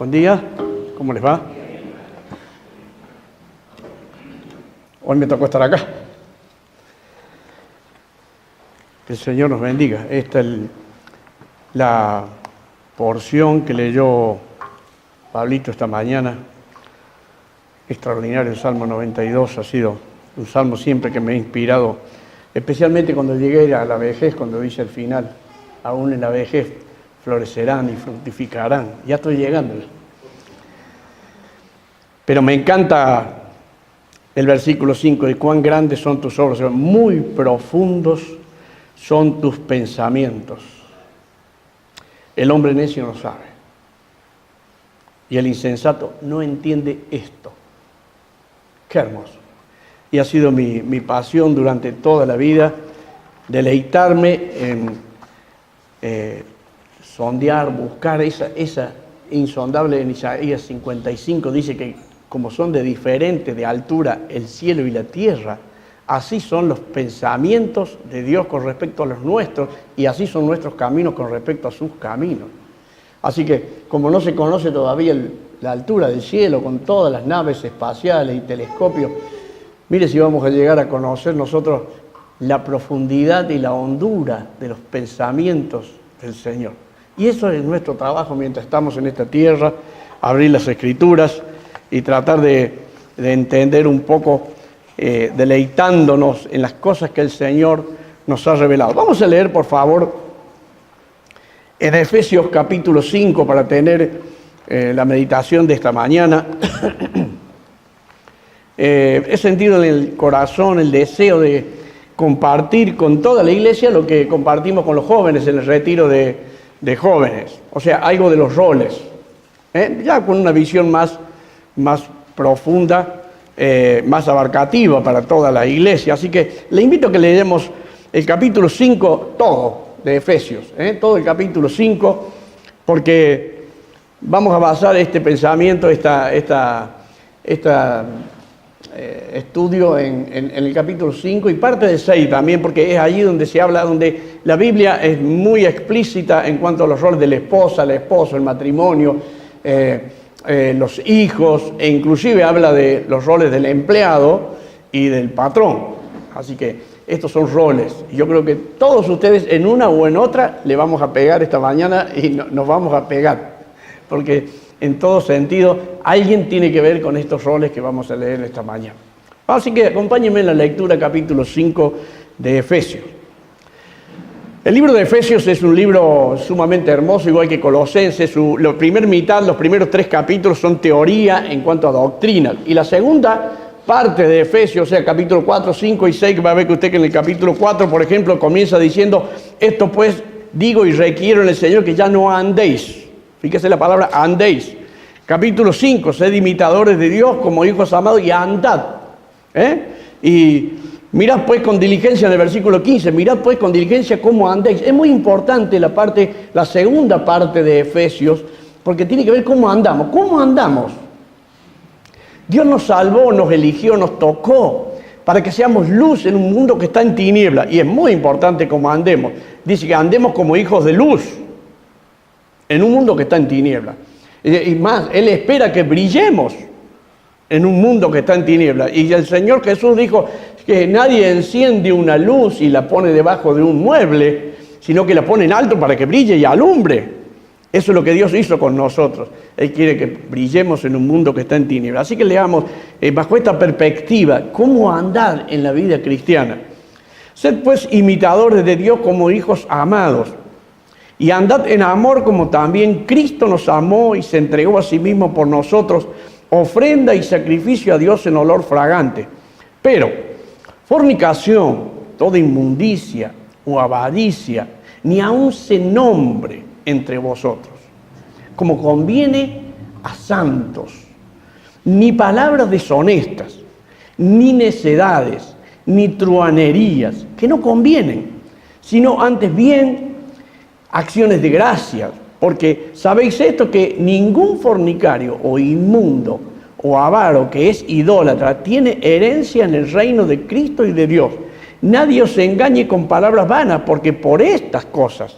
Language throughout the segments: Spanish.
Buen día, ¿cómo les va? Hoy me tocó estar acá. Que el Señor nos bendiga. Esta es la porción que leyó Pablito esta mañana. Extraordinario el Salmo 92, ha sido un salmo siempre que me ha inspirado, especialmente cuando llegué a la vejez, cuando dice al final, aún en la vejez florecerán y fructificarán. Ya estoy llegando. Pero me encanta el versículo 5, de cuán grandes son tus obras, muy profundos son tus pensamientos. El hombre necio no sabe. Y el insensato no entiende esto. Qué hermoso. Y ha sido mi pasión durante toda la vida, deleitarme en sondear, buscar esa insondable. En Isaías 55 dice que como son de diferente de altura el cielo y la tierra, así son los pensamientos de Dios con respecto a los nuestros, y así son nuestros caminos con respecto a sus caminos. Así que, como no se conoce todavía la altura del cielo con todas las naves espaciales y telescopios, mire si vamos a llegar a conocer nosotros la profundidad y la hondura de los pensamientos del Señor. Y eso es nuestro trabajo mientras estamos en esta tierra, abrir las Escrituras y tratar de entender un poco, deleitándonos en las cosas que el Señor nos ha revelado. Vamos a leer, por favor, en Efesios capítulo 5 para tener la meditación de esta mañana. He sentido en el corazón el deseo de compartir con toda la iglesia lo que compartimos con los jóvenes en el retiro de jóvenes. O sea, algo de los roles. Ya con una visión más profunda, más abarcativa para toda la iglesia. Así que le invito a que leamos el capítulo 5 todo de Efesios, todo el capítulo 5, porque vamos a basar este pensamiento, estudio en el capítulo 5 y parte del 6 también, porque es allí donde se habla, donde la Biblia es muy explícita en cuanto a los roles de la esposa, el esposo, el matrimonio, los hijos, e inclusive habla de los roles del empleado y del patrón. Así que estos son roles. Y yo creo que todos ustedes en una o en otra le vamos a pegar esta mañana y nos vamos a pegar. Porque en todo sentido alguien tiene que ver con estos roles que vamos a leer esta mañana. Así que acompáñenme en la lectura capítulo 5 de Efesios. El libro de Efesios es un libro sumamente hermoso, igual que Colosenses. La primera mitad, los primeros 3 capítulos son teoría en cuanto a doctrina. Y la segunda parte de Efesios, o sea, capítulo 4, 5 y 6, va a ver que usted que en el capítulo 4, por ejemplo, comienza diciendo, esto pues digo y requiero en el Señor que ya no andéis. Fíjese la palabra andéis. Capítulo 5, sed imitadores de Dios como hijos amados y andad. Y mirad pues con diligencia en el versículo 15, mirad pues con diligencia cómo andéis. Es muy importante la segunda parte de Efesios, porque tiene que ver cómo andamos. ¿Cómo andamos? Dios nos salvó, nos eligió, nos tocó para que seamos luz en un mundo que está en tinieblas. Y es muy importante cómo andemos. Dice que andemos como hijos de luz en un mundo que está en tinieblas. Y más, Él espera que brillemos en un mundo que está en tinieblas. Y el Señor Jesús dijo que nadie enciende una luz y la pone debajo de un mueble, sino que la pone en alto para que brille y alumbre. Eso es lo que Dios hizo con nosotros. Él quiere que brillemos en un mundo que está en tinieblas. Así que leamos bajo esta perspectiva cómo andar en la vida cristiana. Sed pues imitadores de Dios como hijos amados, y andad en amor como también Cristo nos amó y se entregó a sí mismo por nosotros, ofrenda y sacrificio a Dios en olor fragante. Pero fornicación, toda inmundicia o avaricia, ni aun se nombre entre vosotros, como conviene a santos, ni palabras deshonestas, ni necedades, ni truhanerías, que no convienen, sino antes bien acciones de gracia, porque sabéis esto, que ningún fornicario o inmundo o avaro que es idólatra tiene herencia en el reino de Cristo y de Dios. Nadie os engañe con palabras vanas, porque por estas cosas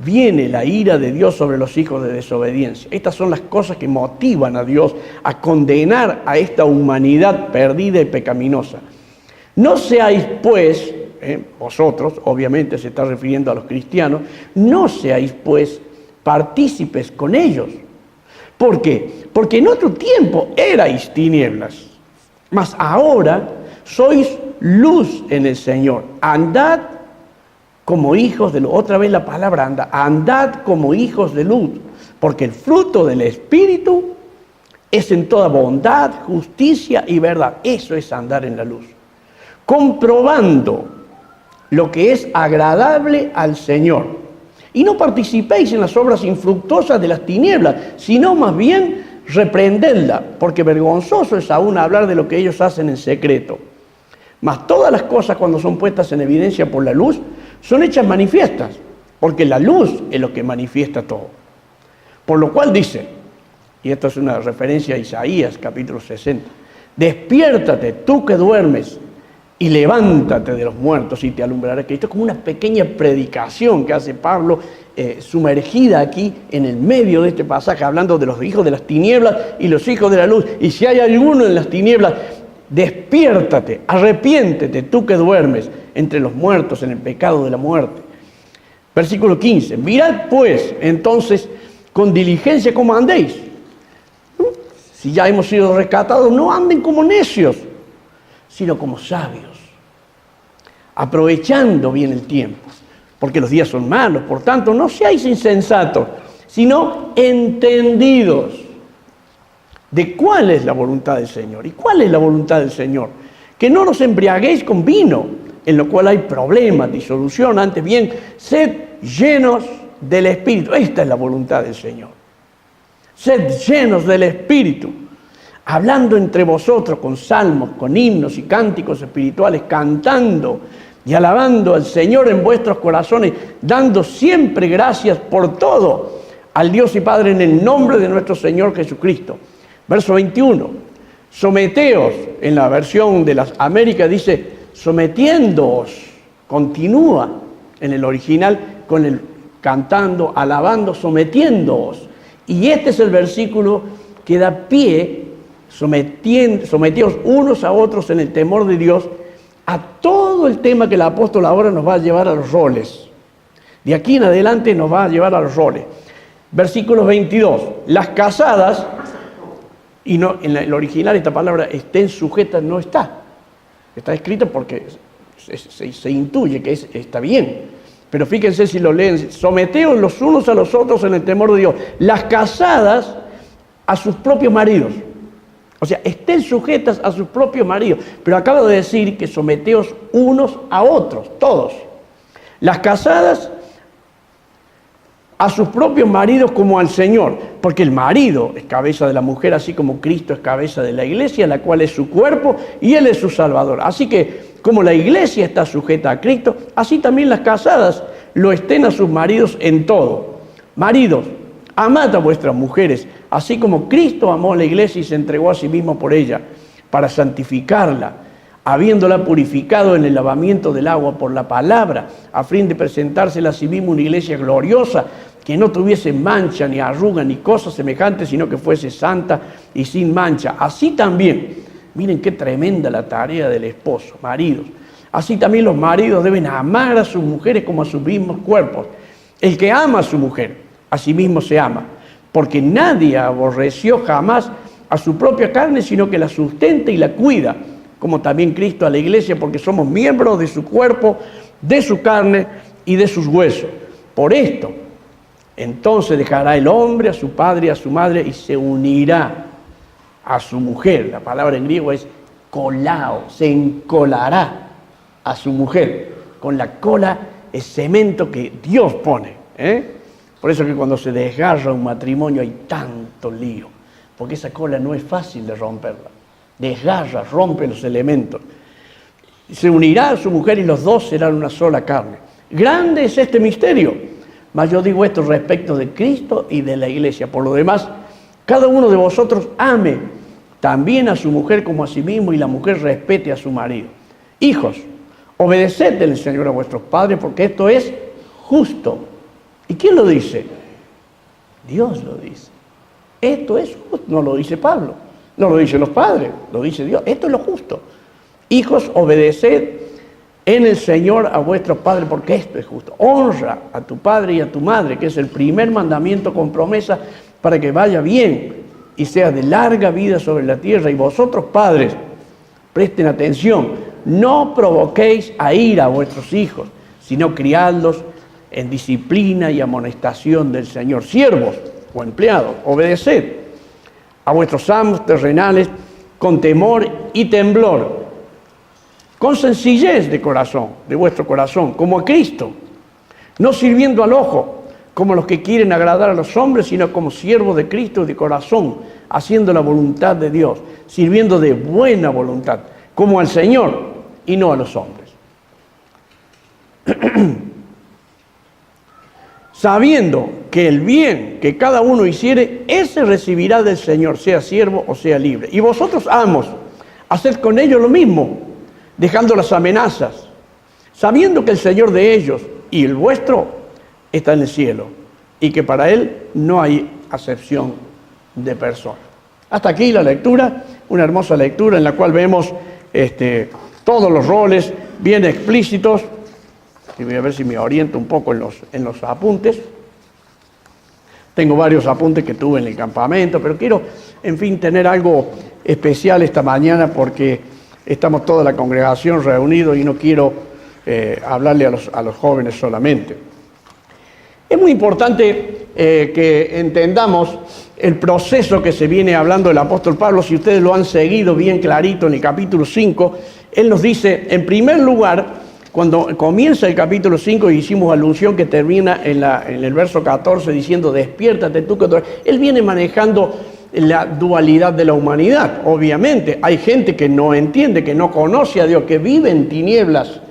viene la ira de Dios sobre los hijos de desobediencia. Estas son las cosas que motivan a Dios a condenar a esta humanidad perdida y pecaminosa. No seáis pues, vosotros, obviamente se está refiriendo a los cristianos, no seáis pues partícipes con ellos. ¿Por qué? Porque en otro tiempo erais tinieblas, mas ahora sois luz en el Señor. Andad como hijos de luz. Otra vez la palabra andad como hijos de luz, porque el fruto del Espíritu es en toda bondad, justicia y verdad. Eso es andar en la luz. Comprobando lo que es agradable al Señor. Y no participéis en las obras infructuosas de las tinieblas, sino más bien reprendedla, porque vergonzoso es aún hablar de lo que ellos hacen en secreto. Mas todas las cosas, cuando son puestas en evidencia por la luz, son hechas manifiestas, porque la luz es lo que manifiesta todo. Por lo cual dice, y esto es una referencia a Isaías capítulo 60, despiértate tú que duermes y levántate de los muertos y te alumbrará Cristo. Es como una pequeña predicación que hace Pablo, sumergida aquí en el medio de este pasaje, hablando de los hijos de las tinieblas y los hijos de la luz. Y si hay alguno en las tinieblas, despiértate, arrepiéntete, tú que duermes entre los muertos en el pecado de la muerte. Versículo 15. Mirad pues entonces con diligencia cómo andéis. Si ya hemos sido rescatados, no anden como necios, sino como sabios, aprovechando bien el tiempo, porque los días son malos. Por tanto, no seáis insensatos, sino entendidos de cuál es la voluntad del Señor. ¿Y cuál es la voluntad del Señor? Que no nos embriaguéis con vino, en lo cual hay problemas, disolución. Antes bien, sed llenos del Espíritu. Esta es la voluntad del Señor. Sed llenos del Espíritu, hablando entre vosotros con salmos, con himnos y cánticos espirituales, cantando y alabando al Señor en vuestros corazones, dando siempre gracias por todo al Dios y Padre en el nombre de nuestro Señor Jesucristo. Verso 21, someteos, en la versión de las Américas dice, sometiéndoos, continúa en el original con el cantando, alabando, sometiéndoos. Y este es el versículo que da pie, someteos unos a otros en el temor de Dios, a todo el tema que el apóstol ahora nos va a llevar a los roles. De aquí en adelante nos va a llevar a los roles. Versículo 22. Las casadas, y no, en el original esta palabra estén sujetas no está. Está escrita porque se intuye que está bien. Pero fíjense si lo leen. Someteos los unos a los otros en el temor de Dios. Las casadas a sus propios maridos. O sea, estén sujetas a sus propios maridos. Pero acabo de decir que someteos unos a otros, todos. Las casadas a sus propios maridos como al Señor, porque el marido es cabeza de la mujer, así como Cristo es cabeza de la iglesia, la cual es su cuerpo y Él es su Salvador. Así que, como la iglesia está sujeta a Cristo, así también las casadas lo estén a sus maridos en todo. Maridos, amad a vuestras mujeres, así como Cristo amó a la iglesia y se entregó a sí mismo por ella, para santificarla, habiéndola purificado en el lavamiento del agua por la palabra, a fin de presentársela a sí mismo una iglesia gloriosa, que no tuviese mancha, ni arruga, ni cosas semejantes, sino que fuese santa y sin mancha. Así también, miren qué tremenda la tarea del esposo, maridos. Así también los maridos deben amar a sus mujeres como a sus mismos cuerpos. El que ama a su mujer, a sí mismo se ama, porque nadie aborreció jamás a su propia carne, sino que la sustenta y la cuida, como también Cristo a la iglesia, porque somos miembros de su cuerpo, de su carne y de sus huesos. Por esto, entonces dejará el hombre a su padre y a su madre y se unirá a su mujer. La palabra en griego es colao, se encolará a su mujer. Con la cola es cemento que Dios pone. Por eso que cuando se desgarra un matrimonio hay tanto lío, porque esa cola no es fácil de romperla. Desgarra, rompe los elementos. Se unirá a su mujer y los dos serán una sola carne. Grande es este misterio. Mas yo digo esto respecto de Cristo y de la iglesia. Por lo demás, cada uno de vosotros ame también a su mujer como a sí mismo, y la mujer respete a su marido. Hijos, obedeced del Señor a vuestros padres, porque esto es justo. ¿Y quién lo dice? Dios lo dice. Esto es justo, no lo dice Pablo, no lo dicen los padres, lo dice Dios. Esto es lo justo. Hijos, obedeced en el Señor a vuestros padres, porque esto es justo. Honra a tu padre y a tu madre, que es el primer mandamiento con promesa para que vaya bien y sea de larga vida sobre la tierra. Y vosotros, padres, presten atención, no provoquéis a ira a vuestros hijos, sino criadlos en disciplina y amonestación del Señor. Siervos o empleados, obedeced a vuestros amos terrenales con temor y temblor, con sencillez de corazón, de vuestro corazón, como a Cristo, no sirviendo al ojo, como los que quieren agradar a los hombres, sino como siervos de Cristo de corazón, haciendo la voluntad de Dios, sirviendo de buena voluntad, como al Señor y no a los hombres. Sabiendo que el bien que cada uno hiciere, ese recibirá del Señor, sea siervo o sea libre. Y vosotros, amos, haced con ellos lo mismo, dejando las amenazas, sabiendo que el Señor de ellos y el vuestro está en el cielo, y que para Él no hay acepción de personas. Hasta aquí la lectura, una hermosa lectura en la cual vemos todos los roles bien explícitos. Y voy a ver si me oriento un poco en los apuntes. Tengo varios apuntes que tuve en el campamento, pero quiero, en fin, tener algo especial esta mañana porque estamos toda la congregación reunidos y no quiero hablarle a los jóvenes solamente. Es muy importante que entendamos el proceso que se viene hablando del apóstol Pablo. Si ustedes lo han seguido bien clarito en el capítulo 5, él nos dice, en primer lugar, cuando comienza el capítulo 5 y hicimos alusión que termina en el verso 14 diciendo, despiértate tú que duermes. Él viene manejando la dualidad de la humanidad. Obviamente, hay gente que no entiende, que no conoce a Dios, que vive en tinieblas.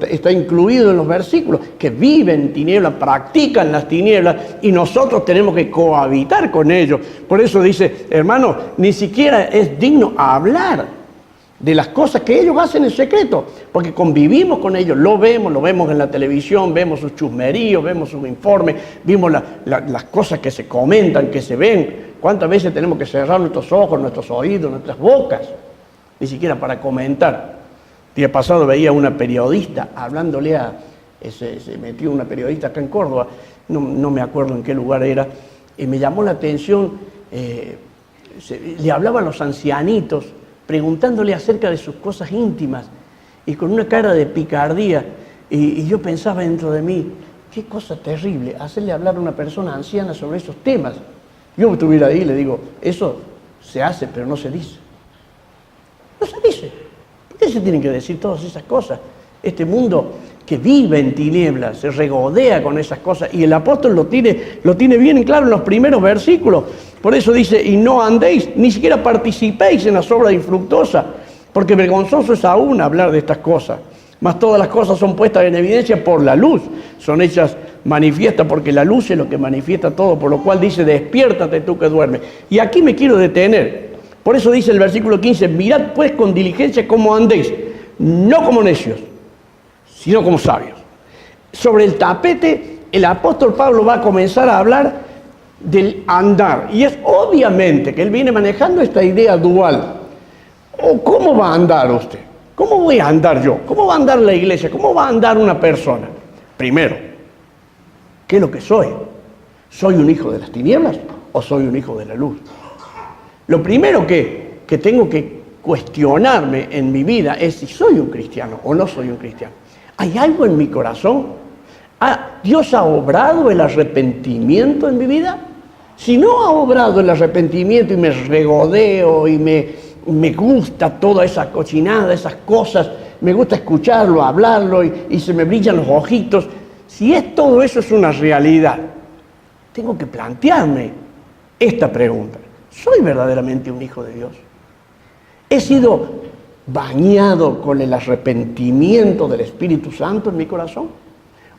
Está incluido en los versículos, que viven en tinieblas, practican las tinieblas y nosotros tenemos que cohabitar con ellos. Por eso dice, hermano, ni siquiera es digno hablar de las cosas que ellos hacen en secreto, porque convivimos con ellos, lo vemos en la televisión, vemos sus chusmeríos, vemos sus informes, vimos las cosas que se comentan, que se ven. ¿Cuántas veces tenemos que cerrar nuestros ojos, nuestros oídos, nuestras bocas? Ni siquiera para comentar. El día pasado veía una periodista hablándole se metió una periodista acá en Córdoba, no me acuerdo en qué lugar era, y me llamó la atención, le hablaba a los ancianitos, preguntándole acerca de sus cosas íntimas, y con una cara de picardía, y yo pensaba dentro de mí, qué cosa terrible, hacerle hablar a una persona anciana sobre esos temas. Yo estuviera ahí y le digo, eso se hace, pero no se dice. No se dice. ¿Por qué se tienen que decir todas esas cosas? Este mundo que vive en tinieblas, se regodea con esas cosas, y el apóstol lo tiene bien claro en los primeros versículos. Por eso dice, y no andéis, ni siquiera participéis en las obras infructuosas, porque vergonzoso es aún hablar de estas cosas. Mas todas las cosas son puestas en evidencia por la luz, son hechas manifiestas, porque la luz es lo que manifiesta todo, por lo cual dice, despiértate tú que duermes. Y aquí me quiero detener. Por eso dice el versículo 15, mirad pues con diligencia cómo andéis, no como necios, sino como sabios. Sobre el tapete, el apóstol Pablo va a comenzar a hablar del andar. Y es obviamente que él viene manejando esta idea dual. ¿Cómo va a andar usted? ¿Cómo voy a andar yo? ¿Cómo va a andar la iglesia? ¿Cómo va a andar una persona? Primero, ¿qué es lo que soy? ¿Soy un hijo de las tinieblas o soy un hijo de la luz? Lo primero que tengo que cuestionarme en mi vida es si soy un cristiano o no soy un cristiano. ¿Hay algo en mi corazón? ¿Dios ha obrado el arrepentimiento en mi vida? Si no ha obrado el arrepentimiento y me regodeo y me gusta toda esa cochinada, esas cosas, me gusta escucharlo, hablarlo y se me brillan los ojitos, si todo eso es una realidad, tengo que plantearme esta pregunta. ¿Soy verdaderamente un hijo de Dios? ¿He sido bañado con el arrepentimiento del Espíritu Santo en mi corazón?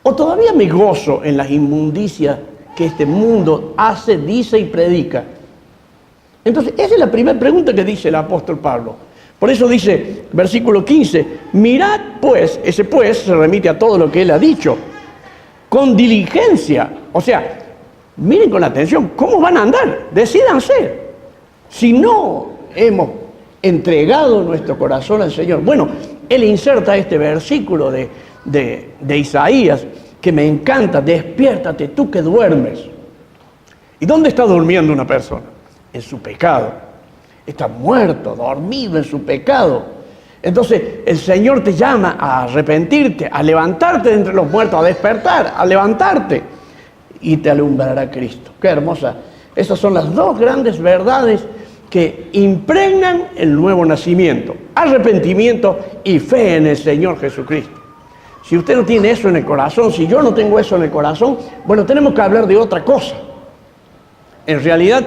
¿O todavía me gozo en las inmundicias que este mundo hace, dice y predica? Entonces, esa es la primera pregunta que dice el apóstol Pablo. Por eso dice, versículo 15, mirad pues, ese pues se remite a todo lo que él ha dicho, con diligencia. O sea, miren con atención, ¿cómo van a andar? Decídanse. Si no hemos entregado nuestro corazón al Señor. Bueno, él inserta este versículo de Isaías, que me encanta: despiértate tú que duermes. ¿Y dónde está durmiendo una persona? En su pecado. Está muerto, dormido en su pecado. Entonces el Señor te llama a arrepentirte, a levantarte de entre los muertos, a despertar, a levantarte, y te alumbrará Cristo. Qué hermosa. Esas son las dos grandes verdades que impregnan el nuevo nacimiento: arrepentimiento y fe en el Señor Jesucristo. Si usted no tiene eso en el corazón, si yo no tengo eso en el corazón, bueno, tenemos que hablar de otra cosa. En realidad,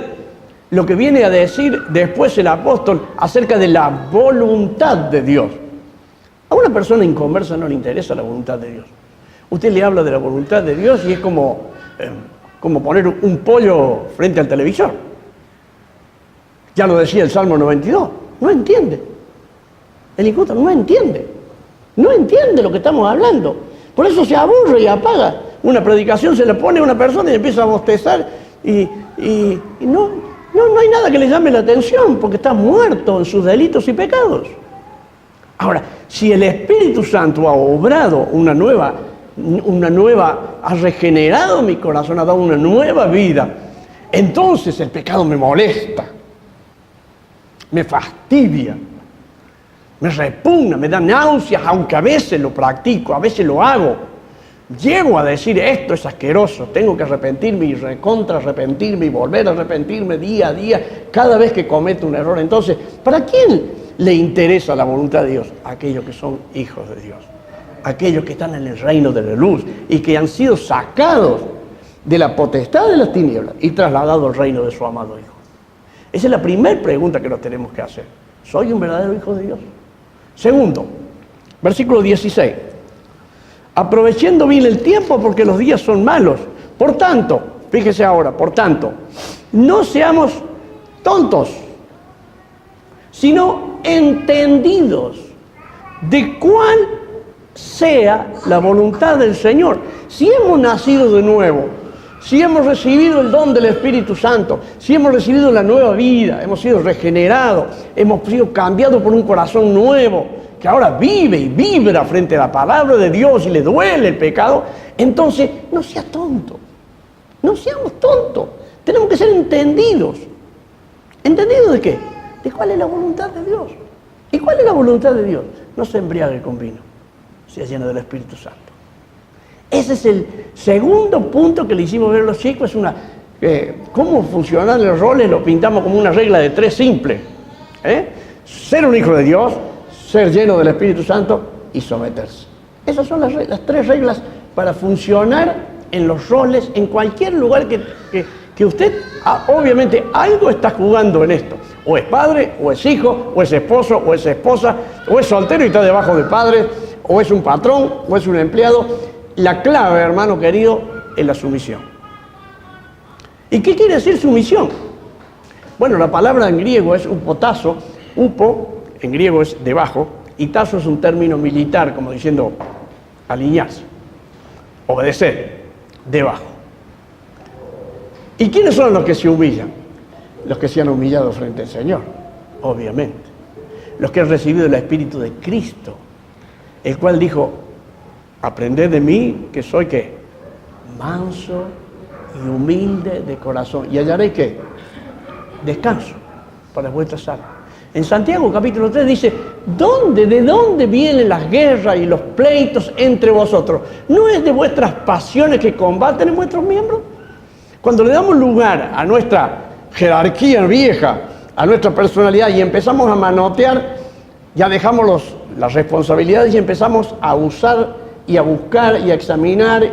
lo que viene a decir después el apóstol acerca de la voluntad de Dios. A una persona inconversa no le interesa la voluntad de Dios. Usted le habla de la voluntad de Dios y es como poner un pollo frente al televisor. Ya lo decía el Salmo 92. No entiende. El injusto no entiende. No entiende lo que estamos hablando. Por eso se aburre y apaga. Una predicación se le pone a una persona y empieza a bostezar y no hay nada que le llame la atención, porque está muerto en sus delitos y pecados. Ahora, si el Espíritu Santo ha obrado ha regenerado mi corazón, ha dado una nueva vida, entonces el pecado me molesta, me fastidia, me repugna, me da náuseas, aunque a veces lo practico, a veces lo hago. Llego a decir: esto es asqueroso, tengo que arrepentirme y recontra arrepentirme y volver a arrepentirme día a día cada vez que cometo un error. Entonces, ¿para quién le interesa la voluntad de Dios? Aquellos que son hijos de Dios, aquellos que están en el reino de la luz y que han sido sacados de la potestad de las tinieblas y trasladados al reino de su amado Hijo. Esa es la primera pregunta que nos tenemos que hacer. ¿Soy un verdadero hijo de Dios? Segundo, versículo 16. Aprovechando bien el tiempo porque los días son malos. Por tanto, fíjese ahora, por tanto, no seamos tontos, sino entendidos de cuál sea la voluntad del Señor. Si hemos nacido de nuevo, si hemos recibido el don del Espíritu Santo, si hemos recibido la nueva vida, hemos sido regenerados, hemos sido cambiados por un corazón nuevo, que ahora vive y vibra frente a la palabra de Dios y le duele el pecado, entonces no sea tonto, no seamos tontos, tenemos que ser entendidos. ¿Entendidos de qué? De cuál es la voluntad de Dios. ¿Y cuál es la voluntad de Dios? No se embriague con vino, sea lleno del Espíritu Santo. Ese es el segundo punto que le hicimos ver a los chicos. Cómo funcionan los roles, lo pintamos como una regla de 3 simple. Ser un hijo de Dios, ser lleno del Espíritu Santo y someterse. Esas son las 3 reglas para funcionar en los roles, en cualquier lugar que usted, obviamente, algo está jugando en esto. O es padre, o es hijo, o es esposo, o es esposa, o es soltero y está debajo de padre, o es un patrón, o es un empleado. La clave, hermano querido, es la sumisión. ¿Y qué quiere decir sumisión? Bueno, la palabra en griego es upotazo. Upo en griego es debajo, y tazo es un término militar, como diciendo alinearse, obedecer, debajo. ¿Y quiénes son los que se humillan? Los que se han humillado frente al Señor, obviamente. Los que han recibido el Espíritu de Cristo, el cual dijo: aprended de mí, que soy ¿qué? Manso y humilde de corazón, y hallaré ¿qué? Descanso para vuestras almas. En Santiago capítulo 3 dice: ¿de dónde vienen las guerras y los pleitos entre vosotros? ¿No es de vuestras pasiones que combaten en vuestros miembros? Cuando le damos lugar a nuestra jerarquía vieja, a nuestra personalidad, y empezamos a manotear, ya dejamos las responsabilidades y empezamos a usar y a buscar y a examinar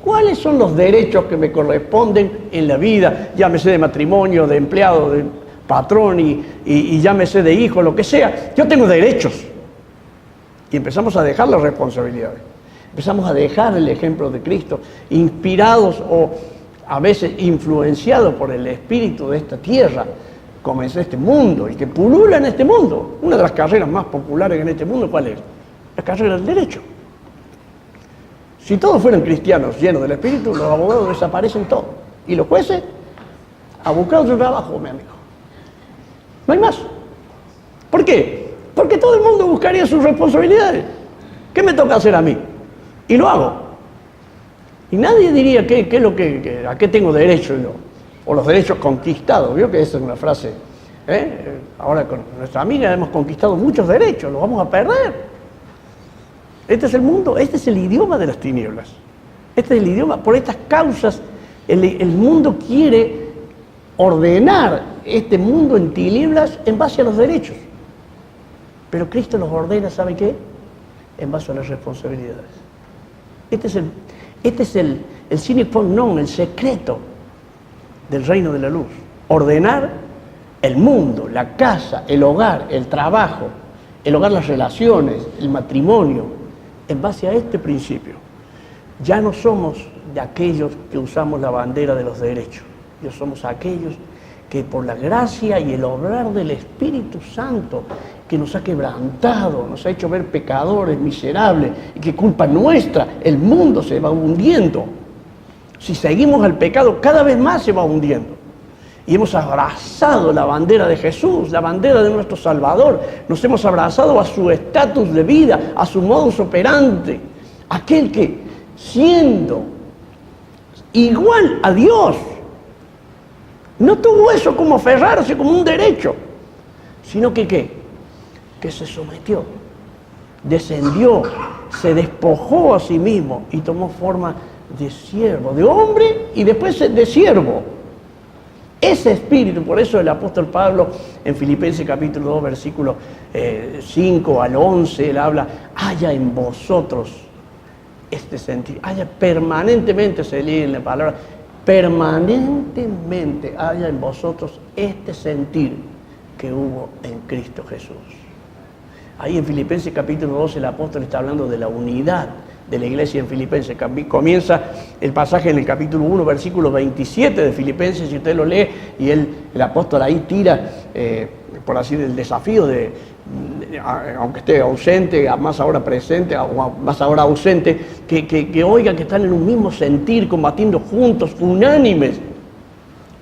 cuáles son los derechos que me corresponden en la vida, llámese de matrimonio, de empleado, de patrón y llámese de hijo, lo que sea. Yo tengo derechos. Y empezamos a dejar las responsabilidades. Empezamos a dejar el ejemplo de Cristo, inspirados o a veces influenciados por el espíritu de esta tierra, como es este mundo, y que pulula en este mundo. Una de las carreras más populares en este mundo, ¿cuál es? La carrera del derecho. Si todos fueran cristianos llenos del Espíritu, los abogados desaparecen todos. Y los jueces, a buscar otro trabajo, mi amigo. No hay más. ¿Por qué? Porque todo el mundo buscaría sus responsabilidades. ¿Qué me toca hacer a mí? Y lo hago. Y nadie diría qué es lo a qué tengo derecho yo. O los derechos conquistados. ¿Vio que esa es una frase? Ahora con nuestra amiga hemos conquistado muchos derechos, los vamos a perder. Este es el mundo, este es el idioma de las tinieblas. Este es el idioma, por estas causas, el mundo quiere ordenar este mundo en tinieblas en base a los derechos. Pero Cristo los ordena, ¿sabe qué? En base a las responsabilidades. Este es el sine qua non, el secreto del reino de la luz. Ordenar el mundo, la casa, el hogar, el trabajo, las relaciones, el matrimonio, en base a este principio. Ya no somos de aquellos que usamos la bandera de los derechos. Ya somos aquellos que por la gracia y el obrar del Espíritu Santo, que nos ha quebrantado, nos ha hecho ver pecadores, miserables, y que culpa nuestra, el mundo se va hundiendo. Si seguimos al pecado, cada vez más se va hundiendo. Y hemos abrazado la bandera de Jesús, la bandera de nuestro Salvador. Nos hemos abrazado a su estatus de vida, a su modus operandi. Aquel que, siendo igual a Dios, no tuvo eso como aferrarse, como un derecho, sino que ¿qué? Que se sometió, descendió, se despojó a sí mismo y tomó forma de siervo, de hombre y después de siervo. Ese espíritu, por eso el apóstol Pablo en Filipenses capítulo 2, versículo 5 al 11, él habla, haya en vosotros este sentir, haya permanentemente, se lee en la palabra, permanentemente haya en vosotros este sentir que hubo en Cristo Jesús. Ahí en Filipenses capítulo 2 el apóstol está hablando de la unidad de la iglesia en Filipenses. Comienza el pasaje en el capítulo 1, versículo 27 de Filipenses, si usted lo lee, y el apóstol ahí tira, por así decirlo, el desafío aunque esté ausente, más ahora presente, o más ahora ausente, que oigan que están en un mismo sentir, combatiendo juntos, unánimes.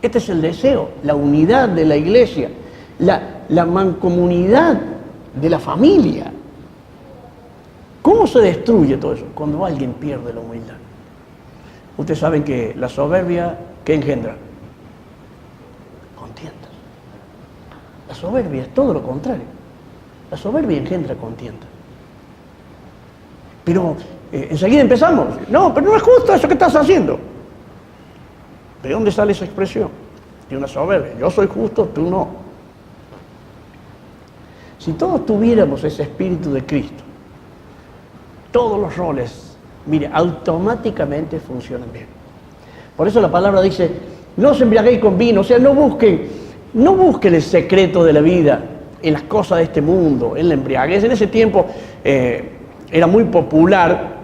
Este es el deseo, la unidad de la iglesia, la mancomunidad de la familia. ¿Cómo se destruye todo eso? Cuando alguien pierde la humildad. Ustedes saben que la soberbia, ¿qué engendra? Contiendas. La soberbia es todo lo contrario. La soberbia engendra contiendas. Pero enseguida empezamos. No, pero no es justo eso que estás haciendo. ¿De dónde sale esa expresión? De una soberbia. Yo soy justo, tú no. Si todos tuviéramos ese espíritu de Cristo, todos los roles, mire, automáticamente funcionan bien. Por eso la palabra dice, no os embriaguéis con vino, o sea, no busquen el secreto de la vida en las cosas de este mundo, en la embriaguez. En ese tiempo era muy popular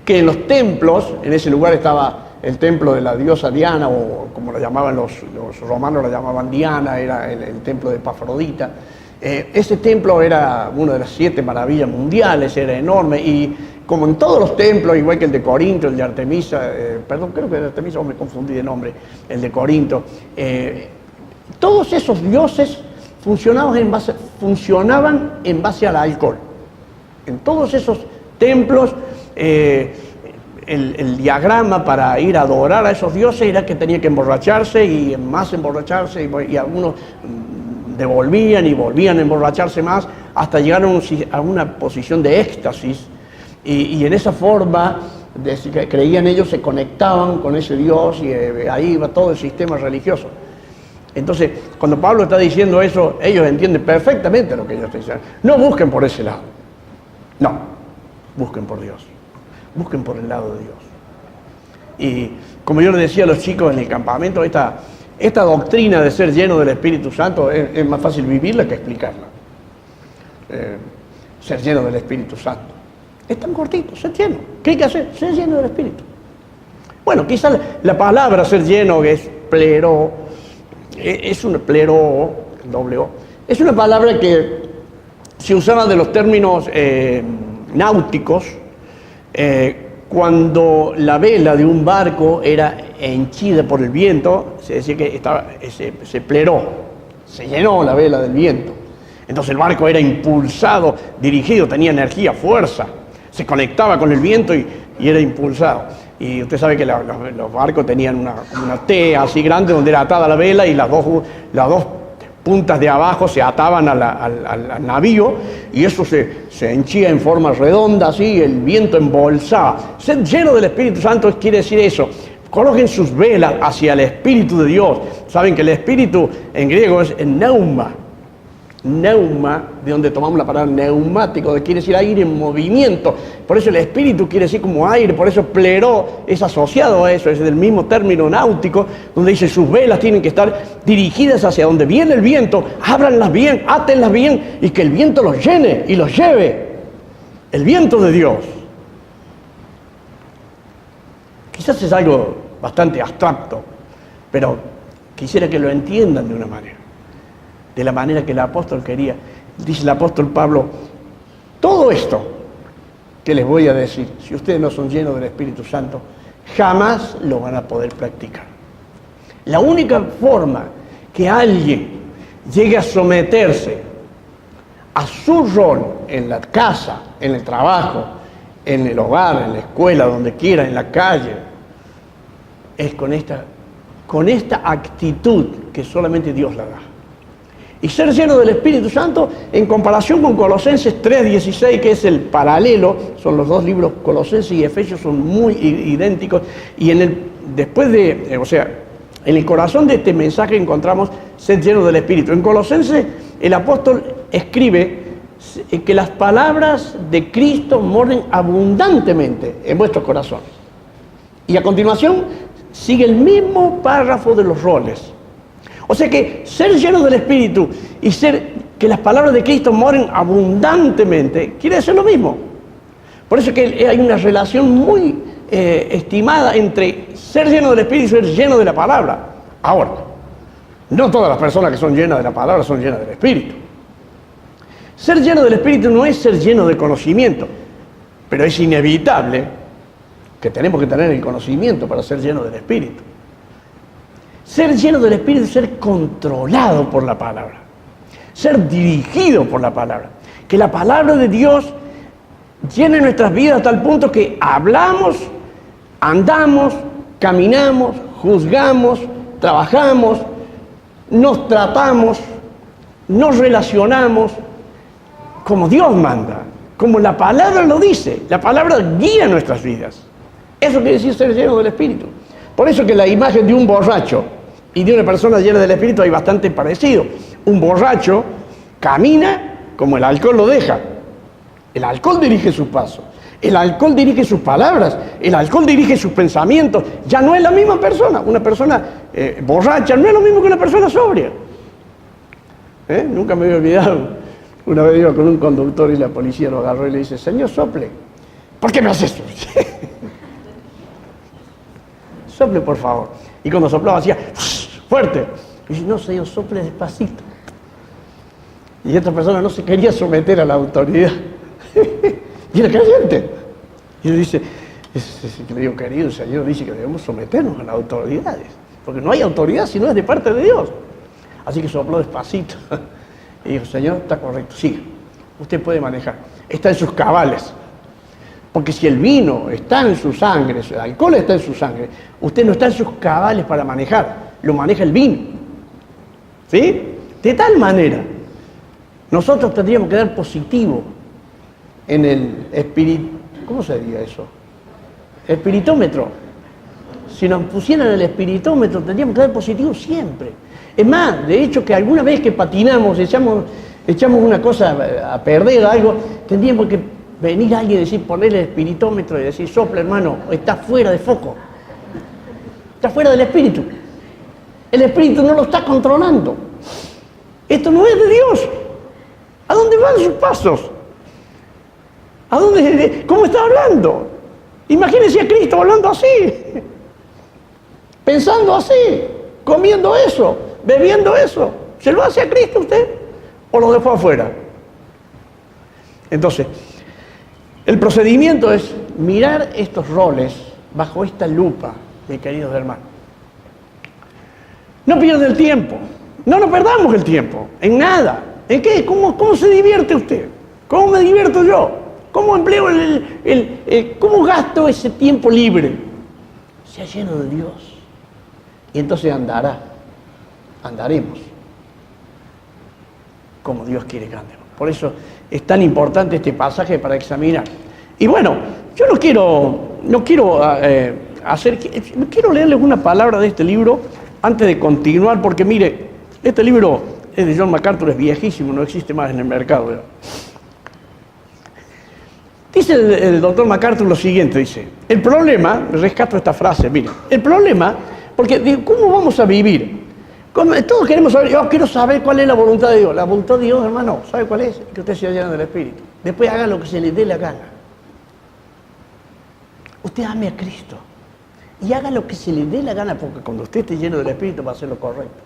que en los templos, en ese lugar estaba el templo de la diosa Diana, o como lo llamaban los romanos, lo llamaban Diana, era el templo de Epafrodita. Ese templo era una de las 7 maravillas mundiales, era enorme, y como en todos los templos, igual que el de Corinto, el de Artemisa, creo que el de Artemisa, me confundí de nombre, el de Corinto, todos esos dioses funcionaban en base al alcohol. En todos esos templos, el diagrama para ir a adorar a esos dioses era que tenía que emborracharse y más emborracharse, y algunos devolvían y volvían a emborracharse más hasta llegar a una posición de éxtasis, y en esa forma creían ellos, se conectaban con ese Dios, y ahí iba todo el sistema religioso. Entonces, cuando Pablo está diciendo eso, ellos entienden perfectamente lo que ellos están diciendo. No busquen por ese lado, no, busquen por Dios, busquen por el lado de Dios. Y como yo les decía a los chicos en el campamento, esta doctrina de ser lleno del Espíritu Santo es más fácil vivirla que explicarla. Ser lleno del Espíritu Santo. Es tan cortito, ser lleno. ¿Qué hay que hacer? Ser lleno del Espíritu. Bueno, quizás la palabra ser lleno, que es plero, es una plero, doble O, es una palabra que se usaba de los términos náuticos, cuando la vela de un barco era henchida por el viento, se decía que se pleró, se llenó la vela del viento. Entonces el barco era impulsado, dirigido, tenía energía, fuerza, se conectaba con el viento y era impulsado. Y usted sabe que los barcos tenían una T así grande donde era atada la vela y las dos puntas de abajo se ataban al navío y eso se henchía en forma redonda así, el viento embolsaba. Ser lleno del Espíritu Santo quiere decir eso. Coloquen sus velas hacia el Espíritu de Dios. Saben que el Espíritu en griego es pneuma. Neuma, de donde tomamos la palabra neumático, que quiere decir aire en movimiento. Por eso el espíritu quiere decir como aire, por eso pleró es asociado a eso, es del mismo término náutico, donde dice sus velas tienen que estar dirigidas hacia donde viene el viento, ábranlas bien, átenlas bien y que el viento los llene y los lleve. El viento de Dios. Quizás es algo bastante abstracto, pero quisiera que lo entiendan de una manera. De la manera que el apóstol quería. Dice el apóstol Pablo, todo esto que les voy a decir, si ustedes no son llenos del Espíritu Santo, jamás lo van a poder practicar. La única forma que alguien llegue a someterse a su rol en la casa, en el trabajo, en el hogar, en la escuela, donde quiera, en la calle, es con esta actitud que solamente Dios la da. Y ser lleno del Espíritu Santo, en comparación con Colosenses 3:16, que es el paralelo, son los dos libros, Colosenses y Efesios, son muy idénticos, y en el corazón de este mensaje encontramos ser lleno del Espíritu. En Colosenses, el apóstol escribe que las palabras de Cristo moren abundantemente en vuestros corazones. Y a continuación, sigue el mismo párrafo de los roles. O sea que ser lleno del Espíritu y que las palabras de Cristo moren abundantemente, quiere decir lo mismo. Por eso que hay una relación muy estimada entre ser lleno del Espíritu y ser lleno de la palabra. Ahora, no todas las personas que son llenas de la palabra son llenas del Espíritu. Ser lleno del Espíritu no es ser lleno de conocimiento, pero es inevitable que tenemos que tener el conocimiento para ser lleno del Espíritu. Ser lleno del Espíritu es ser controlado por la palabra, ser dirigido por la palabra. Que la palabra de Dios llene nuestras vidas hasta el punto que hablamos, andamos, caminamos, juzgamos, trabajamos, nos tratamos, nos relacionamos como Dios manda, como la palabra lo dice. La palabra guía nuestras vidas. Eso quiere decir ser lleno del Espíritu. Por eso que la imagen de un borracho y de una persona llena del Espíritu hay bastante parecido. Un borracho camina como el alcohol lo deja. El alcohol dirige sus pasos, el alcohol dirige sus palabras, el alcohol dirige sus pensamientos. Ya no es la misma persona. Una persona borracha no es lo mismo que una persona sobria. Nunca me había olvidado. Una vez iba con un conductor y la policía lo agarró y le dice: señor, sople. ¿Por qué me hace esto? Sople, por favor. Y cuando soplaba hacía fuerte. Y dice: no, señor, sople despacito. Y esta persona no se quería someter a la autoridad. Y era creyente. Y le dice, le digo: querido, el Señor dice que debemos someternos a las autoridades, porque no hay autoridad si no es de parte de Dios. Así que sopló despacito. Y dijo: Señor, está correcto, siga. Usted puede manejar. Está en sus cabales. Porque si el vino está en su sangre, el alcohol está en su sangre, usted no está en sus cabales para manejar, lo maneja el vino. ¿Sí? De tal manera, nosotros tendríamos que dar positivo en el espíritu. ¿Cómo se diría eso? Espiritómetro. Si nos pusieran el espiritómetro, tendríamos que dar positivo siempre. Es más, de hecho, que alguna vez que patinamos, echamos una cosa a perder, algo, tendríamos que venir alguien y decir, ponerle el espiritómetro y decir: sopla, hermano, está fuera de foco. Está fuera del espíritu. El espíritu no lo está controlando. Esto no es de Dios. ¿A dónde van sus pasos? ¿Cómo está hablando? Imagínense a Cristo hablando así, pensando así, comiendo eso, bebiendo eso. ¿Se lo hace a Cristo usted o lo dejó afuera? Entonces, el procedimiento es mirar estos roles bajo esta lupa, mis queridos hermanos. No pierda el tiempo, no nos perdamos el tiempo, en nada. ¿En qué? ¿Cómo se divierte usted? ¿Cómo me divierto yo? ¿Cómo empleo cómo gasto ese tiempo libre? Sea lleno de Dios. Y entonces andaremos como Dios quiere que andemos. Por eso es tan importante este pasaje para examinar. Y bueno, yo quiero leerles una palabra de este libro antes de continuar, porque mire, este libro es de John MacArthur, es viejísimo, no existe más en el mercado. ¿Verdad? Dice el doctor MacArthur lo siguiente, dice, el problema, rescato esta frase, mire, el problema, porque ¿cómo vamos a vivir? Todos queremos saber, yo quiero saber cuál es la voluntad de Dios. La voluntad de Dios, hermano, ¿sabe cuál es? Que usted sea lleno del Espíritu. Después haga lo que se le dé la gana. Usted ame a Cristo y haga lo que se le dé la gana, porque cuando usted esté lleno del Espíritu va a hacer lo correcto.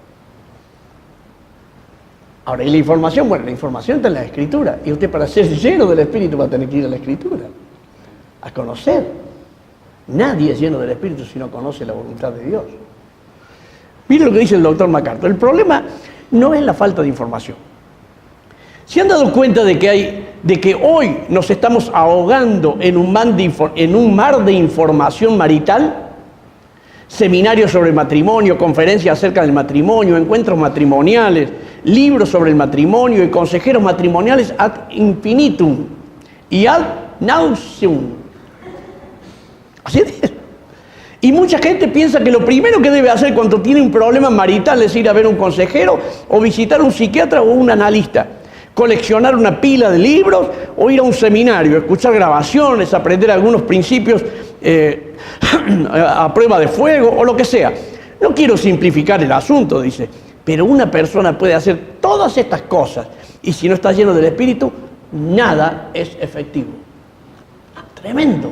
Ahora, ¿y la información? Bueno, la información está en la Escritura, y usted para ser lleno del Espíritu va a tener que ir a la Escritura, a conocer. Nadie es lleno del Espíritu si no conoce la voluntad de Dios. Mire lo que dice el doctor MacArthur. El problema no es la falta de información. ¿Se han dado cuenta de que hoy nos estamos ahogando en un mar de información marital? Seminarios sobre matrimonio, conferencias acerca del matrimonio, encuentros matrimoniales, libros sobre el matrimonio y consejeros matrimoniales ad infinitum y ad nauseam. Así es. Y mucha gente piensa que lo primero que debe hacer cuando tiene un problema marital es ir a ver a un consejero o visitar a un psiquiatra o un analista, coleccionar una pila de libros o ir a un seminario, escuchar grabaciones, aprender algunos principios a prueba de fuego o lo que sea. No quiero simplificar el asunto, dice, pero una persona puede hacer todas estas cosas y si no está lleno del Espíritu, nada es efectivo. Tremendo.